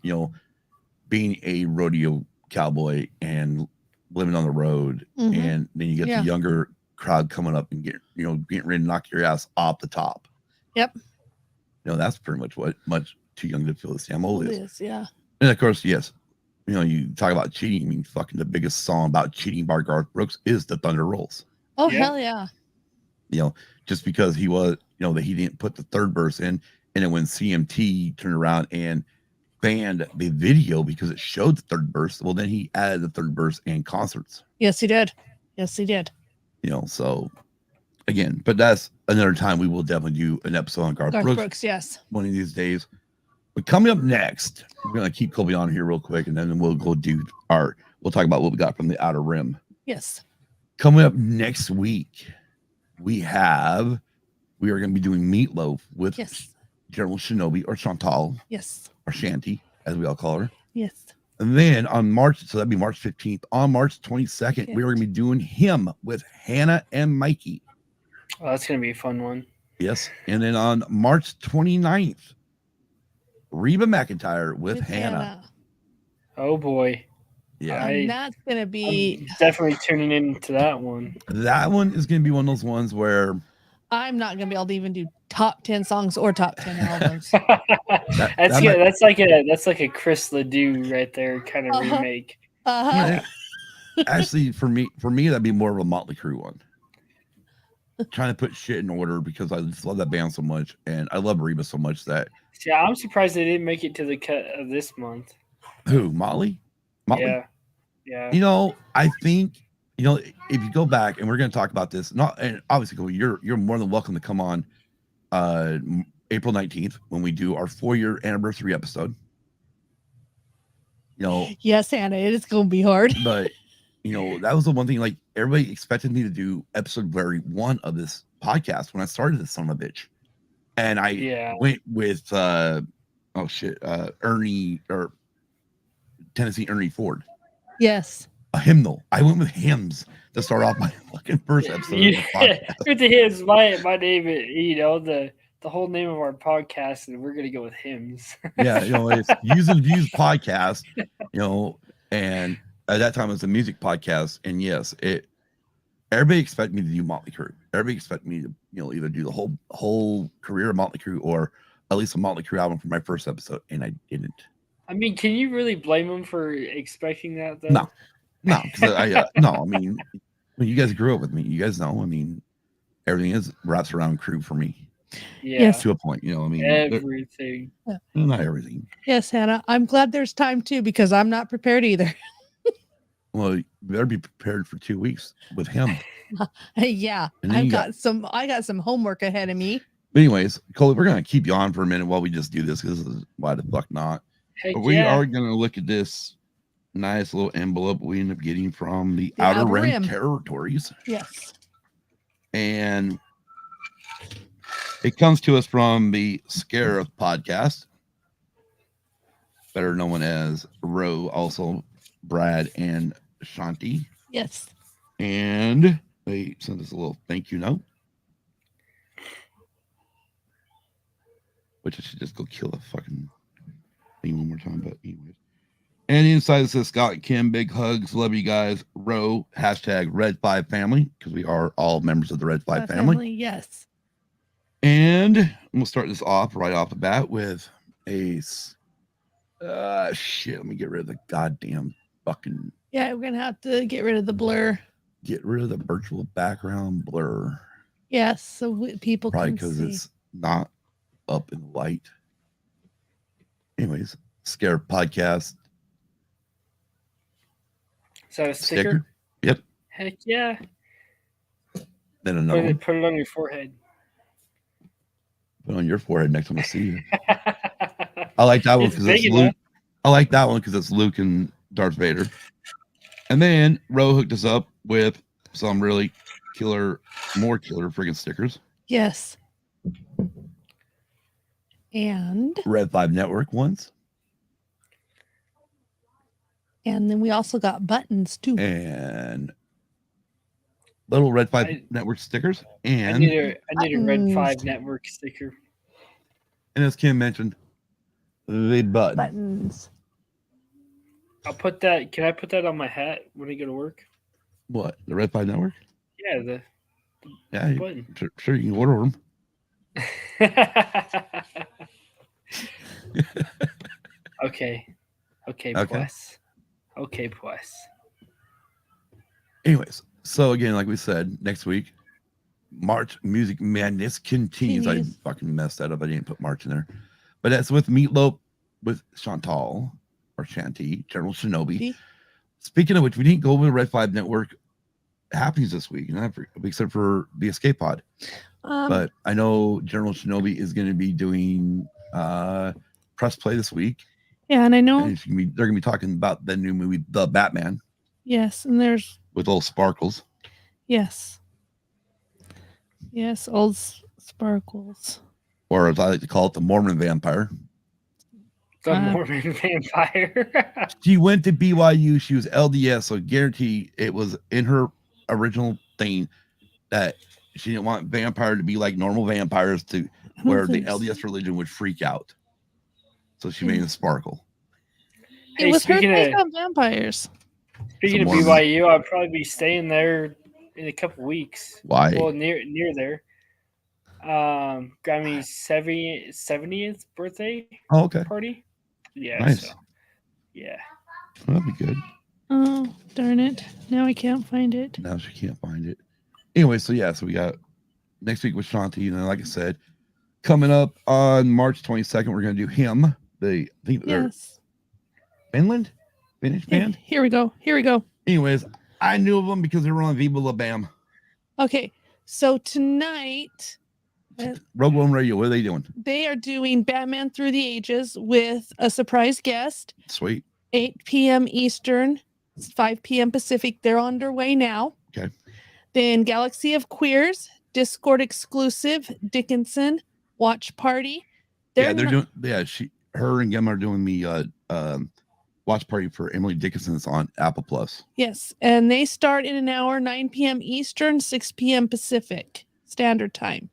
being a rodeo cowboy and living on the road, and then you get the younger crowd coming up and getting ready to knock your ass off the top. Yep. That's pretty much what much too young to feel this damn old is. Yeah. And of course, yes, you talk about cheating. I mean, fucking the biggest song about cheating by Garth Brooks is "The Thunder Rolls." Oh, Yeah. hell yeah. Just because he was, that he didn't put the third verse in, and then when CMT turned around and banned the video because it showed the third verse, well, then he added the third verse in concerts. Yes, he did. Yes, he did. So again, but that's another time. We will definitely do an episode on Garth Brooks. Yes. One of these days. But coming up next, we're gonna keep Colby on here real quick, and then we'll go we'll talk about what we got from the Outer Rim. Yes. Coming up next week, we are going to be doing Meatloaf with General Shinobi, or Chantal. Yes. Or Shanty, as we all call her. Yes. And then on so that'd be March 15th. On March 22nd, we are going to be doing Him with Hannah and Mikey. Oh, that's going to be a fun one. Yes. And then on March 29th, Reba McEntire with Hannah. Oh, boy. Yeah. And that's going to be... I'm definitely tuning into that one. That one is going to be one of those ones where... I'm not going to be able to even do top 10 songs or top 10 albums. That's like a Chris LeDoux right there kind of remake. Yeah, actually, for me, that'd be more of a Motley Crue one. Trying to put shit in order because I just love that band so much, and I love Reba so much that. See, I'm surprised they didn't make it to the cut of this month. Who, Motley? Yeah. I think if you go back, and we're going to talk about this, and obviously, you're more than welcome to come on April 19th when we do our 4-year anniversary episode. Yes, Hannah, it is going to be hard. But that was the one thing, like, everybody expected me to do episode 1 of this podcast when I started this son of a bitch, and I went with Ernie, or Tennessee Ernie Ford. Yes. A hymnal. I went with hymns to start off my fucking first episode. With the hymns, my name is, the whole name of our podcast, and we're gonna go with hymns. Yeah, it's Views and Views podcast, and at that time it was a music podcast, and yes, everybody expected me to do Motley Crue. Everybody expected me to, either do the whole career of Motley Crue or at least a Motley Crue album for my first episode, and I didn't. I mean, can you really blame them for expecting that, though? No, because no. I mean, when you guys grew up with me, you guys know. I mean, everything wraps around Crue for me. Yeah. Yes. To a point, I mean, everything. Not everything. Yes, Hannah. I'm glad there's time too, because I'm not prepared either. Well, you better be prepared for 2 weeks with him. Yeah, I got some homework ahead of me. But anyways, Colby, we're gonna keep you on for a minute while we just do this, because why the fuck not? But we are gonna look at this nice little envelope we end up getting from the Outer Rim territories. Yes. And it comes to us from the Scarif podcast, better known as Roe, also Brad and Shanti. Yes. And they sent us a little thank you note, which I should just go kill the fucking thing one more time. But anyways. And inside it says, Scott and Kim, big hugs. Love you guys. Row, hashtag Red 5 family, because we are all members of the Red 5 family. Yes. And we'll start this off right off the bat with a shit. Let me get rid of the goddamn fucking. Yeah, we're gonna have to get rid of the blur. Get rid of the virtual background blur. Yes, so people probably can see. Because it's not up in the light. Anyways, Scare podcast. Is that a sticker? Yep. Heck yeah. Then another one. Put it on your forehead. Put it on your forehead next time I see you. I like that one It's because it's big Luke. enough. I like that one because it's Luke and Darth Vader. And then Ro hooked us up with some really more killer friggin' stickers. Yes. And Red 5 Network ones. and then we also got buttons too. And little Red 5 Network stickers. I And need a Red Buttons. 5 network sticker. and as Kim mentioned, the button. Buttons. I'll put that. Can I put that on my hat when I go to work? What? The Red 5 Network? Yeah, the Yeah, button. sure you can order them. Okay. Okay, Okay. plus. Okay, plus. Anyways, so again, like we said, next week, March Music Madness continues. I fucking messed that up. I didn't put March in there. But that's with Meatloaf, with Chantal, or Shanti, General Shinobi. Speaking of which, we didn't go over the Red 5 Network happenings this week, except for the Escape Pod. But I know General Shinobi is going to be doing press play this week. Yeah, and I know And they're going to be talking about the new movie, The Batman. Yes, and there's with old Sparkles. Yes, old Sparkles. Or as I like to call it, the Mormon vampire. The Mormon vampire. She went to BYU. She was LDS, so guarantee it was in her original thing that she didn't want vampire to be like normal vampires to where the LDS religion would freak out. So she made a Sparkle. It was her take on vampires. Speaking of BYU, I'll probably be staying there in a couple weeks. Why? Well, near there. Grammy's 70th birthday party. Yeah. Nice. So, yeah. That'd be good. Oh, darn it. Now I can't find it. Now she can't find it. Anyway, so we got next week with Shanti, and then like I said, coming up on March 22nd, we're gonna do him. I think they're Finnish band. Here we go. Anyways, I knew of them because they were on Viva La Bam. Okay, so tonight, Rogue One Radio, what are they doing? they are doing Batman Through the Ages with a surprise guest. Sweet. 8 p.m. Eastern, 5 p.m. Pacific. They're underway now. Okay. Then Galaxy of Queers, Discord exclusive, Dickinson, Watch Party. They're doing. Yeah, her and Gemma are doing the watch party for Emily Dickinson's on Apple Plus. Yes, and they start in an hour, 9 p.m. Eastern, 6 p.m. Pacific Standard Time.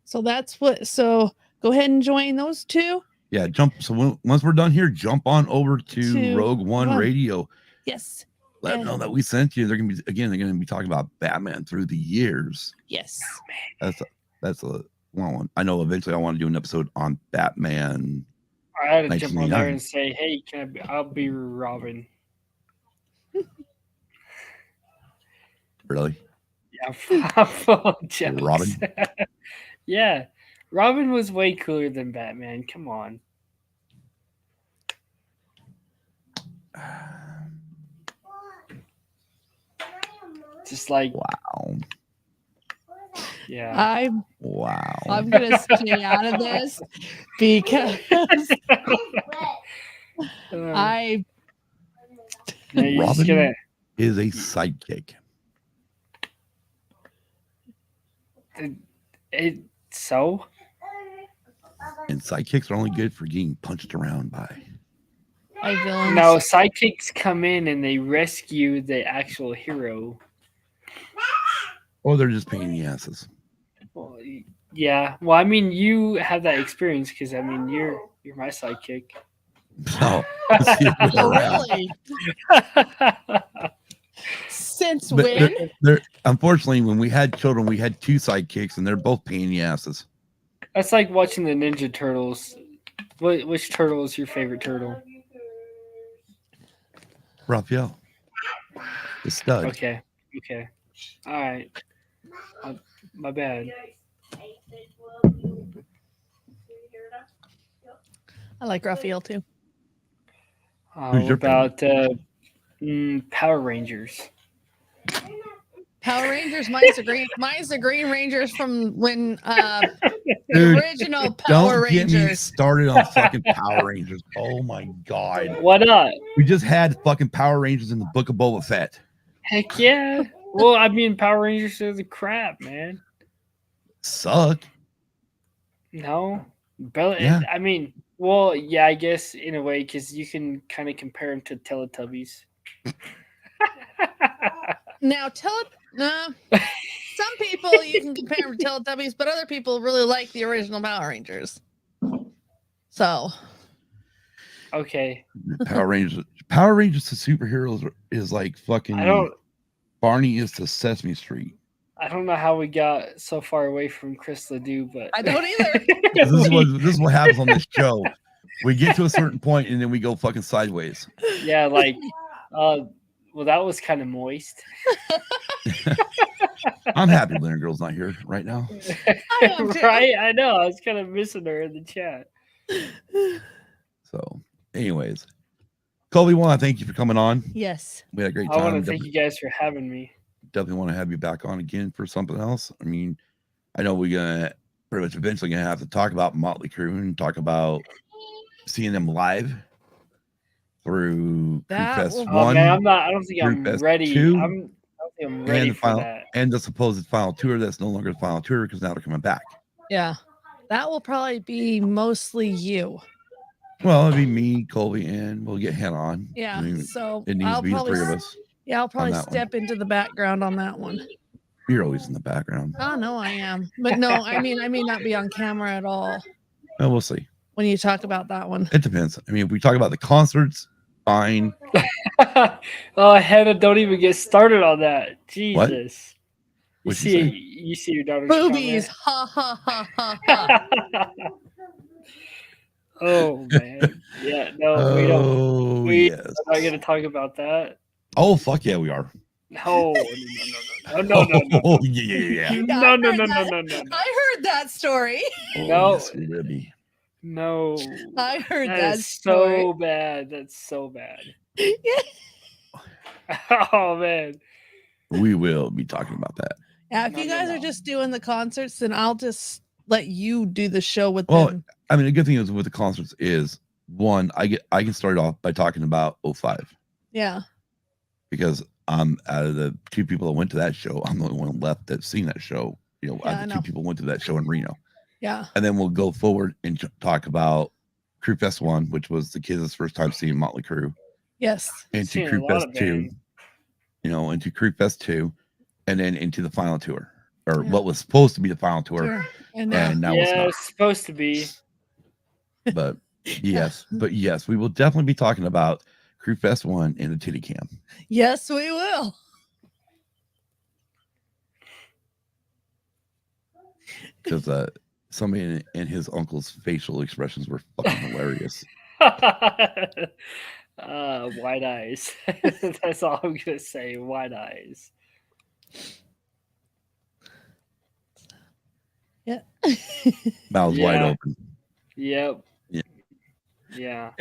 So that's what. So go ahead and join those two. Yeah, jump. So once we're done here, jump on over to Rogue One Radio. Yes. Let them know that we sent you. They're gonna be talking about Batman through the years. Yes. That's a one. I know eventually I want to do an episode on Batman. I had to jump on there and say, "Hey, I'll be Robin." Really? Yeah, I'm full of jokes. Robin? Yeah. Robin was way cooler than Batman. Come on. Just like wow. Yeah. I'm gonna stay out of this because Robin is a sidekick. So? And sidekicks are only good for getting punched around by villains. No, sidekicks come in and they rescue the actual hero. Or they're just pain in the asses. Well, yeah. Well, I mean, you have that experience because I mean, you're my sidekick. No. Really? Since when? They're unfortunately, when we had children, we had two sidekicks, and they're both pain in the asses. That's like watching the Ninja Turtles. Which turtle is your favorite turtle? Raphael. The stud. Okay. All right. My bad. I like Raphael too. Who's your about Power Rangers? Power Rangers. Mine's the green. Mine's the Green Rangers from when the Dude, original Power Don't get me Rangers. started on fucking Power Rangers. Oh my god. Why not? We just had fucking Power Rangers in the Book of Boba Fett. Heck yeah. Well, I mean, Power Rangers are the crap, man. Suck. No, but Yeah. I mean, well, yeah, I guess in a way because you can kind of compare them to Teletubbies. Now some people you can compare them to Teletubbies, but other people really like the original Power Rangers. So Okay, Power Rangers. Power Rangers to superheroes is like fucking I don't Barney is to Sesame Street. know how we got so far away from Chris LeDoux, but I don't either. This is what happens on this show. We get to a certain point and then we go fucking sideways. yeah, like, well, that was kind of moist. I'm happy Winter Girl's not here right now. I am too. Right? I know. I was kind of missing her in the chat. So, anyways, Colby, want to thank you for coming on. Yes. We had a great I want time. to thank you guys for having me. Definitely want to have you back on again for something else. I mean, I know we're gonna pretty much eventually gonna have to talk about Motley Crue and talk about seeing them live through That Crewfest will- 1 Oh man, I don't think I'm Crewfest ready. 2, I don't think I'm ready and the for final that. and the supposed final tour that's no longer the final tour because now they're coming back. Yeah. That will probably be mostly you. Well, it'd be me, Colby, and we'll get Hannah on. Yeah. I mean, So it needs I'll to be the probably three of us. I'll probably that one. step into the background on that one. You're always in the background. Oh no, I am. But no, I may not be on camera at all Well, we'll see. when you talk about that one. It depends. I mean, if we talk about the concerts, fine. Oh, Hannah, don't even get started on that. Jesus. What'd you say? You see your daughter's Boobies. comment. Ha ha ha ha ha. Oh man. Yeah, no, we don't. Oh, We yes. are not gonna talk about that. Oh, fuck yeah, we are. No. No. Oh, yeah. No. No. I heard that story. Oh, No. yes, we will be. No. I heard That that is story. so bad. That's so bad. Yeah. Oh man. We will be talking about that. Yeah, if No, you no, guys no. are just doing the concerts, then I'll just let you do the show with Well, them. I mean, the good thing is with the concerts is one, I can start off by talking about 05 Yeah. because I'm out of the two people that went to that show, I'm the only one left that's seen that show. You know, Yeah, out I of the know. two people went to that show in Reno. Yeah. And then we'll go forward and talk about Crewfest 1, which was the kids' first time seeing Motley Crue, Yes. into Seen a lot of Crewfest 2, bands. you know, into Crewfest 2, and then into the final tour, or Yeah. what was supposed to be the final tour, Sure. And and now it's Yeah, not. it's supposed to be. But yes, we will definitely be talking about Crewfest 1 and the Titty Cam. yes, we will. Because somebody and his uncle's facial expressions were fucking hilarious. Wide eyes. That's all I'm gonna say. Wide eyes. Yeah. Mouths wide Yeah. open. Yep. Yeah. Yeah.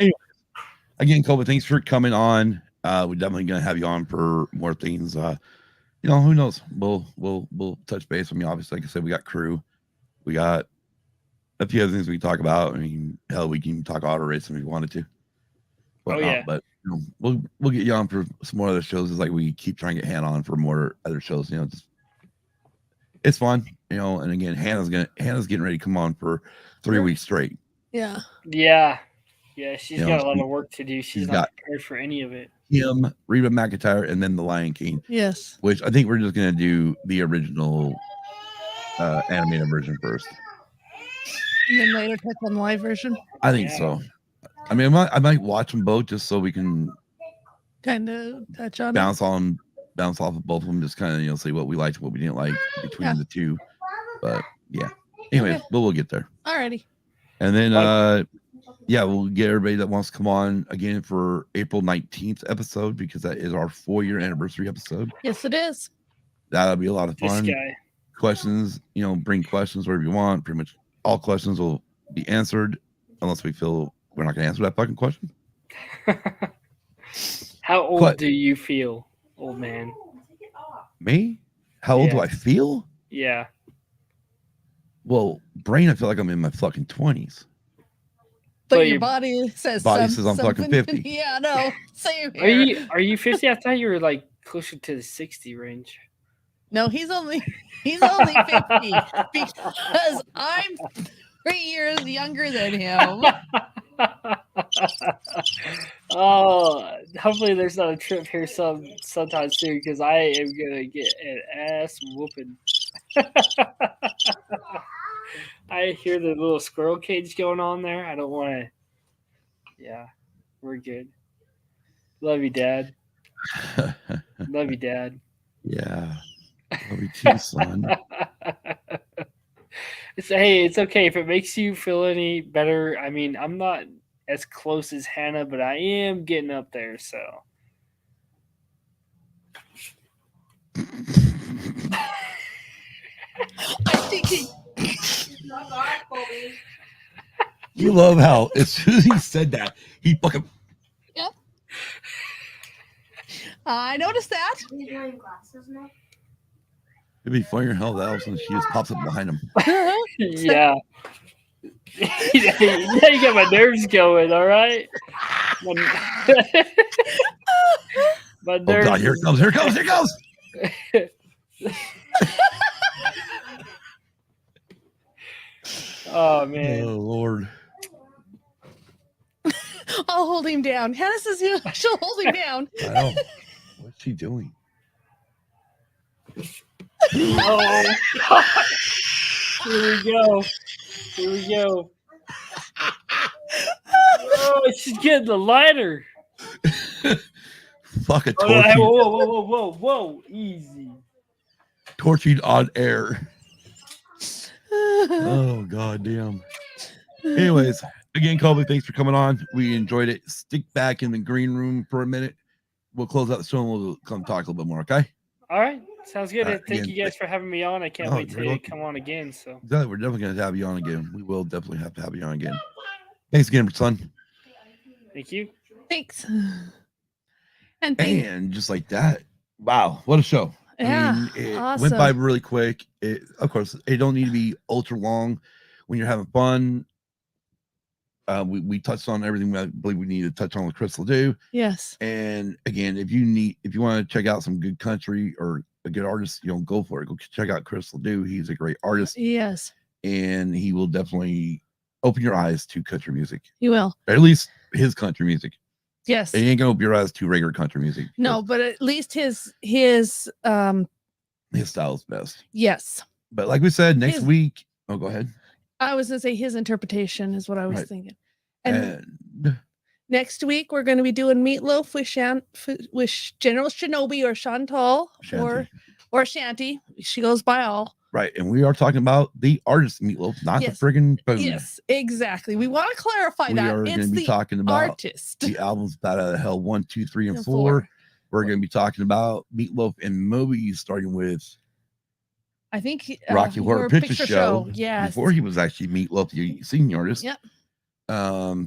Again, Colby, thanks for coming on. We're definitely gonna have you on for more things. You know, who knows? We'll touch base. I mean, obviously, like I said, we got Crew, we got a few other things we can talk about. I mean, hell, we can talk auto racing if we wanted to. Whatnot, yeah. But you know, we'll get you on for some more other shows. It's like we keep trying to get Hannah on for more other shows. You know, it's fun. You know, and again, Hannah's getting ready to come on for 3 weeks straight. Yeah. Yeah. Yeah. She's You know, got a lot of work to do. She's she's not got- prepared for any of it. Him, Reba McEntire, and then the Lion King, Yes. which I think we're just gonna do the original animated version first. And then later touch on the live version. I think Yeah. so. I mean, I might watch them both just so we can Kind of touch on it. bounce off of both of them, just kind of, you know, see what we liked, what we didn't like between Yeah. the two. But yeah, anyways, Okay. but we'll get there. Alrighty. And then yeah, we'll get everybody that wants to come on again for April 19th episode, because that is our 4-year anniversary episode. Yes, it is. That'll be a lot of This fun. guy. Questions, you know, bring questions wherever you want. Pretty much all questions will be answered unless we feel we're not gonna answer that fucking question. How old What? do you feel, old man? Me? How old do Yeah. I feel? Yeah. Well, brain, I feel like I'm in my fucking 20s. But But your your body says body says I'm fucking something. 50. Yeah, no, same Are here. you 50? I thought you were like closer to the 60 range. No, he's only 50 because I'm 3 years younger than him. Oh, hopefully there's not a trip here sometime soon because I am gonna get an ass whooping. I hear the little squirrel cage going on there. I don't want to. Yeah, we're good. Love you, Dad. Love you, Dad. Yeah. Love you too, son. It's okay if it makes you feel any better. I mean, I'm not as close as Hannah, but I am getting up there. So I'm thinking, Not God, Colby. You love how as soon as he said that, he fucking I noticed that. He's wearing glasses now. it'd be funnier hell that all of a sudden she just pops up behind him. yeah. Yeah, you got my nerves going. All right. My Oh nerves. god, here it comes, here it comes, here it comes. Oh man. Oh Lord. I'll hold him down. Hannah says she'll hold him down. I know. What's she doing? Oh. Here we go. Here we go. Oh, she's getting the lighter. Fuck a Oh, tortured, hey, whoa. Easy. tortured on air. Oh god damn. Anyways, again, Colby, thanks for coming on. We enjoyed it. Stick back in the green room for a minute. We'll close out the show and we'll come talk a little bit more, okay? All right. Sounds good. All right, Thank again, you guys for having me on. I can't Oh, wait you're to welcome. come on again. So Exactly. We're definitely going to have you on again. We will definitely have to have you on again. Thanks again, son. thank you. Thanks. And just like that, wow, what a show! Yeah, I mean, it awesome. went by really quick. Of course, it don't need to be ultra long when you're having fun. We touched on everything I believe we need to touch on with Chris LeDoux. Yes. And again, if you want to check out some good country or a good artist, go for it. Go check out Chris LeDoux. He's a great artist. Yes. And he will definitely open your eyes to country music. You will. Or at least his country music. Yes. It ain't gonna open your eyes to regular country music. No, but at least his His style is best. yes. But like we said, next week. Oh, go ahead. I was gonna say his interpretation is what I was Right. thinking. And And next week we're going to be doing Meatloaf with General Shinobi or Chantal Shanty. or Shanty. She goes by all. Right, and we are talking about the artist Meatloaf, not Yes. the friggin' bone. Yes, exactly. We want to clarify We that are going it's to be the talking about artist. the albums Bat Out of Hell 1, 2, 3, and And 4. We're going to be talking about Meatloaf and Moby, starting with I think Rocky Horror Picture Show. Yes. Before he was actually Meatloaf, the singing artist. Yep.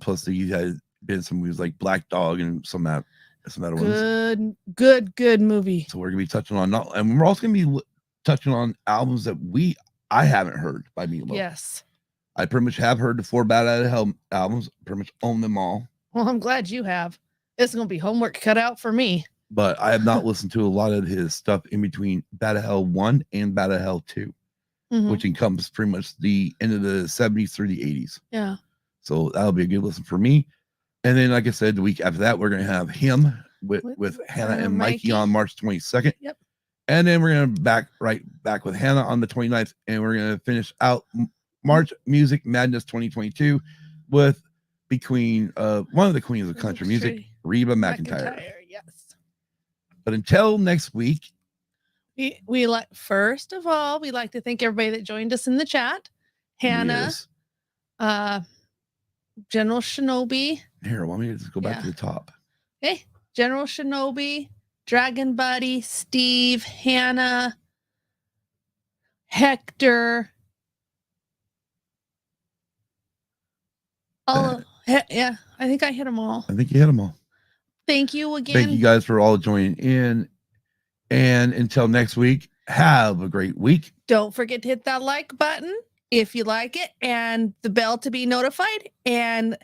Plus he had been some movies like Black Dog and some other ones. Good movie. So we're gonna be touching on and we're also gonna be touching on albums that I haven't heard by Meatloaf. Yes. I pretty much have heard the 4 Bat Out of Hell albums, pretty much own them all. Well, I'm glad you have. It's gonna be homework cut out for me. But I have not listened to a lot of his stuff in between Bat Out of Hell 1 and Bat Out of Hell 2, which encompasses pretty much the end of the 70s through the 80s. Yeah. So that'll be a good listen for me. And then, like I said, the week after that, we're going to have him with Hannah and Mikey on March 22nd. Yep. And then we're going to right back with Hannah on the 29th. And we're going to finish out March Music Madness 2022 with one of the queens of country music, Reba McEntire. Yes. But until next week, we like, first of all, we'd like to thank everybody that joined us in the chat. Hannah, General Shinobi. Here, why don't we just go back to the top? Okay. General Shinobi, Dragon Buddy, Steve, Hannah, Hector. Yeah, I think I hit them all. I think you hit them all. Thank you again. Thank you guys for all joining in. And until next week, Have a great week. Don't forget to hit that like button if you like it, and the bell to be notified, and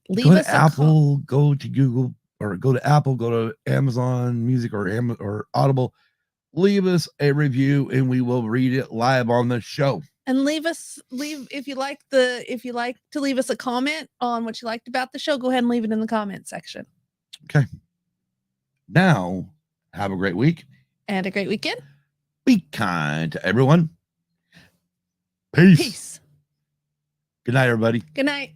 leave Go us to a Apple, go to Google, or go to Apple, go to Amazon Music or Audible. Leave us a review, and we will read it live on the show. and leave if you like to leave us a comment on what you liked about the show. Go ahead and leave it in the comment section. Okay. Now, have a great week. And a great weekend. Be kind to everyone. Peace. Peace. Good night, everybody. Good night.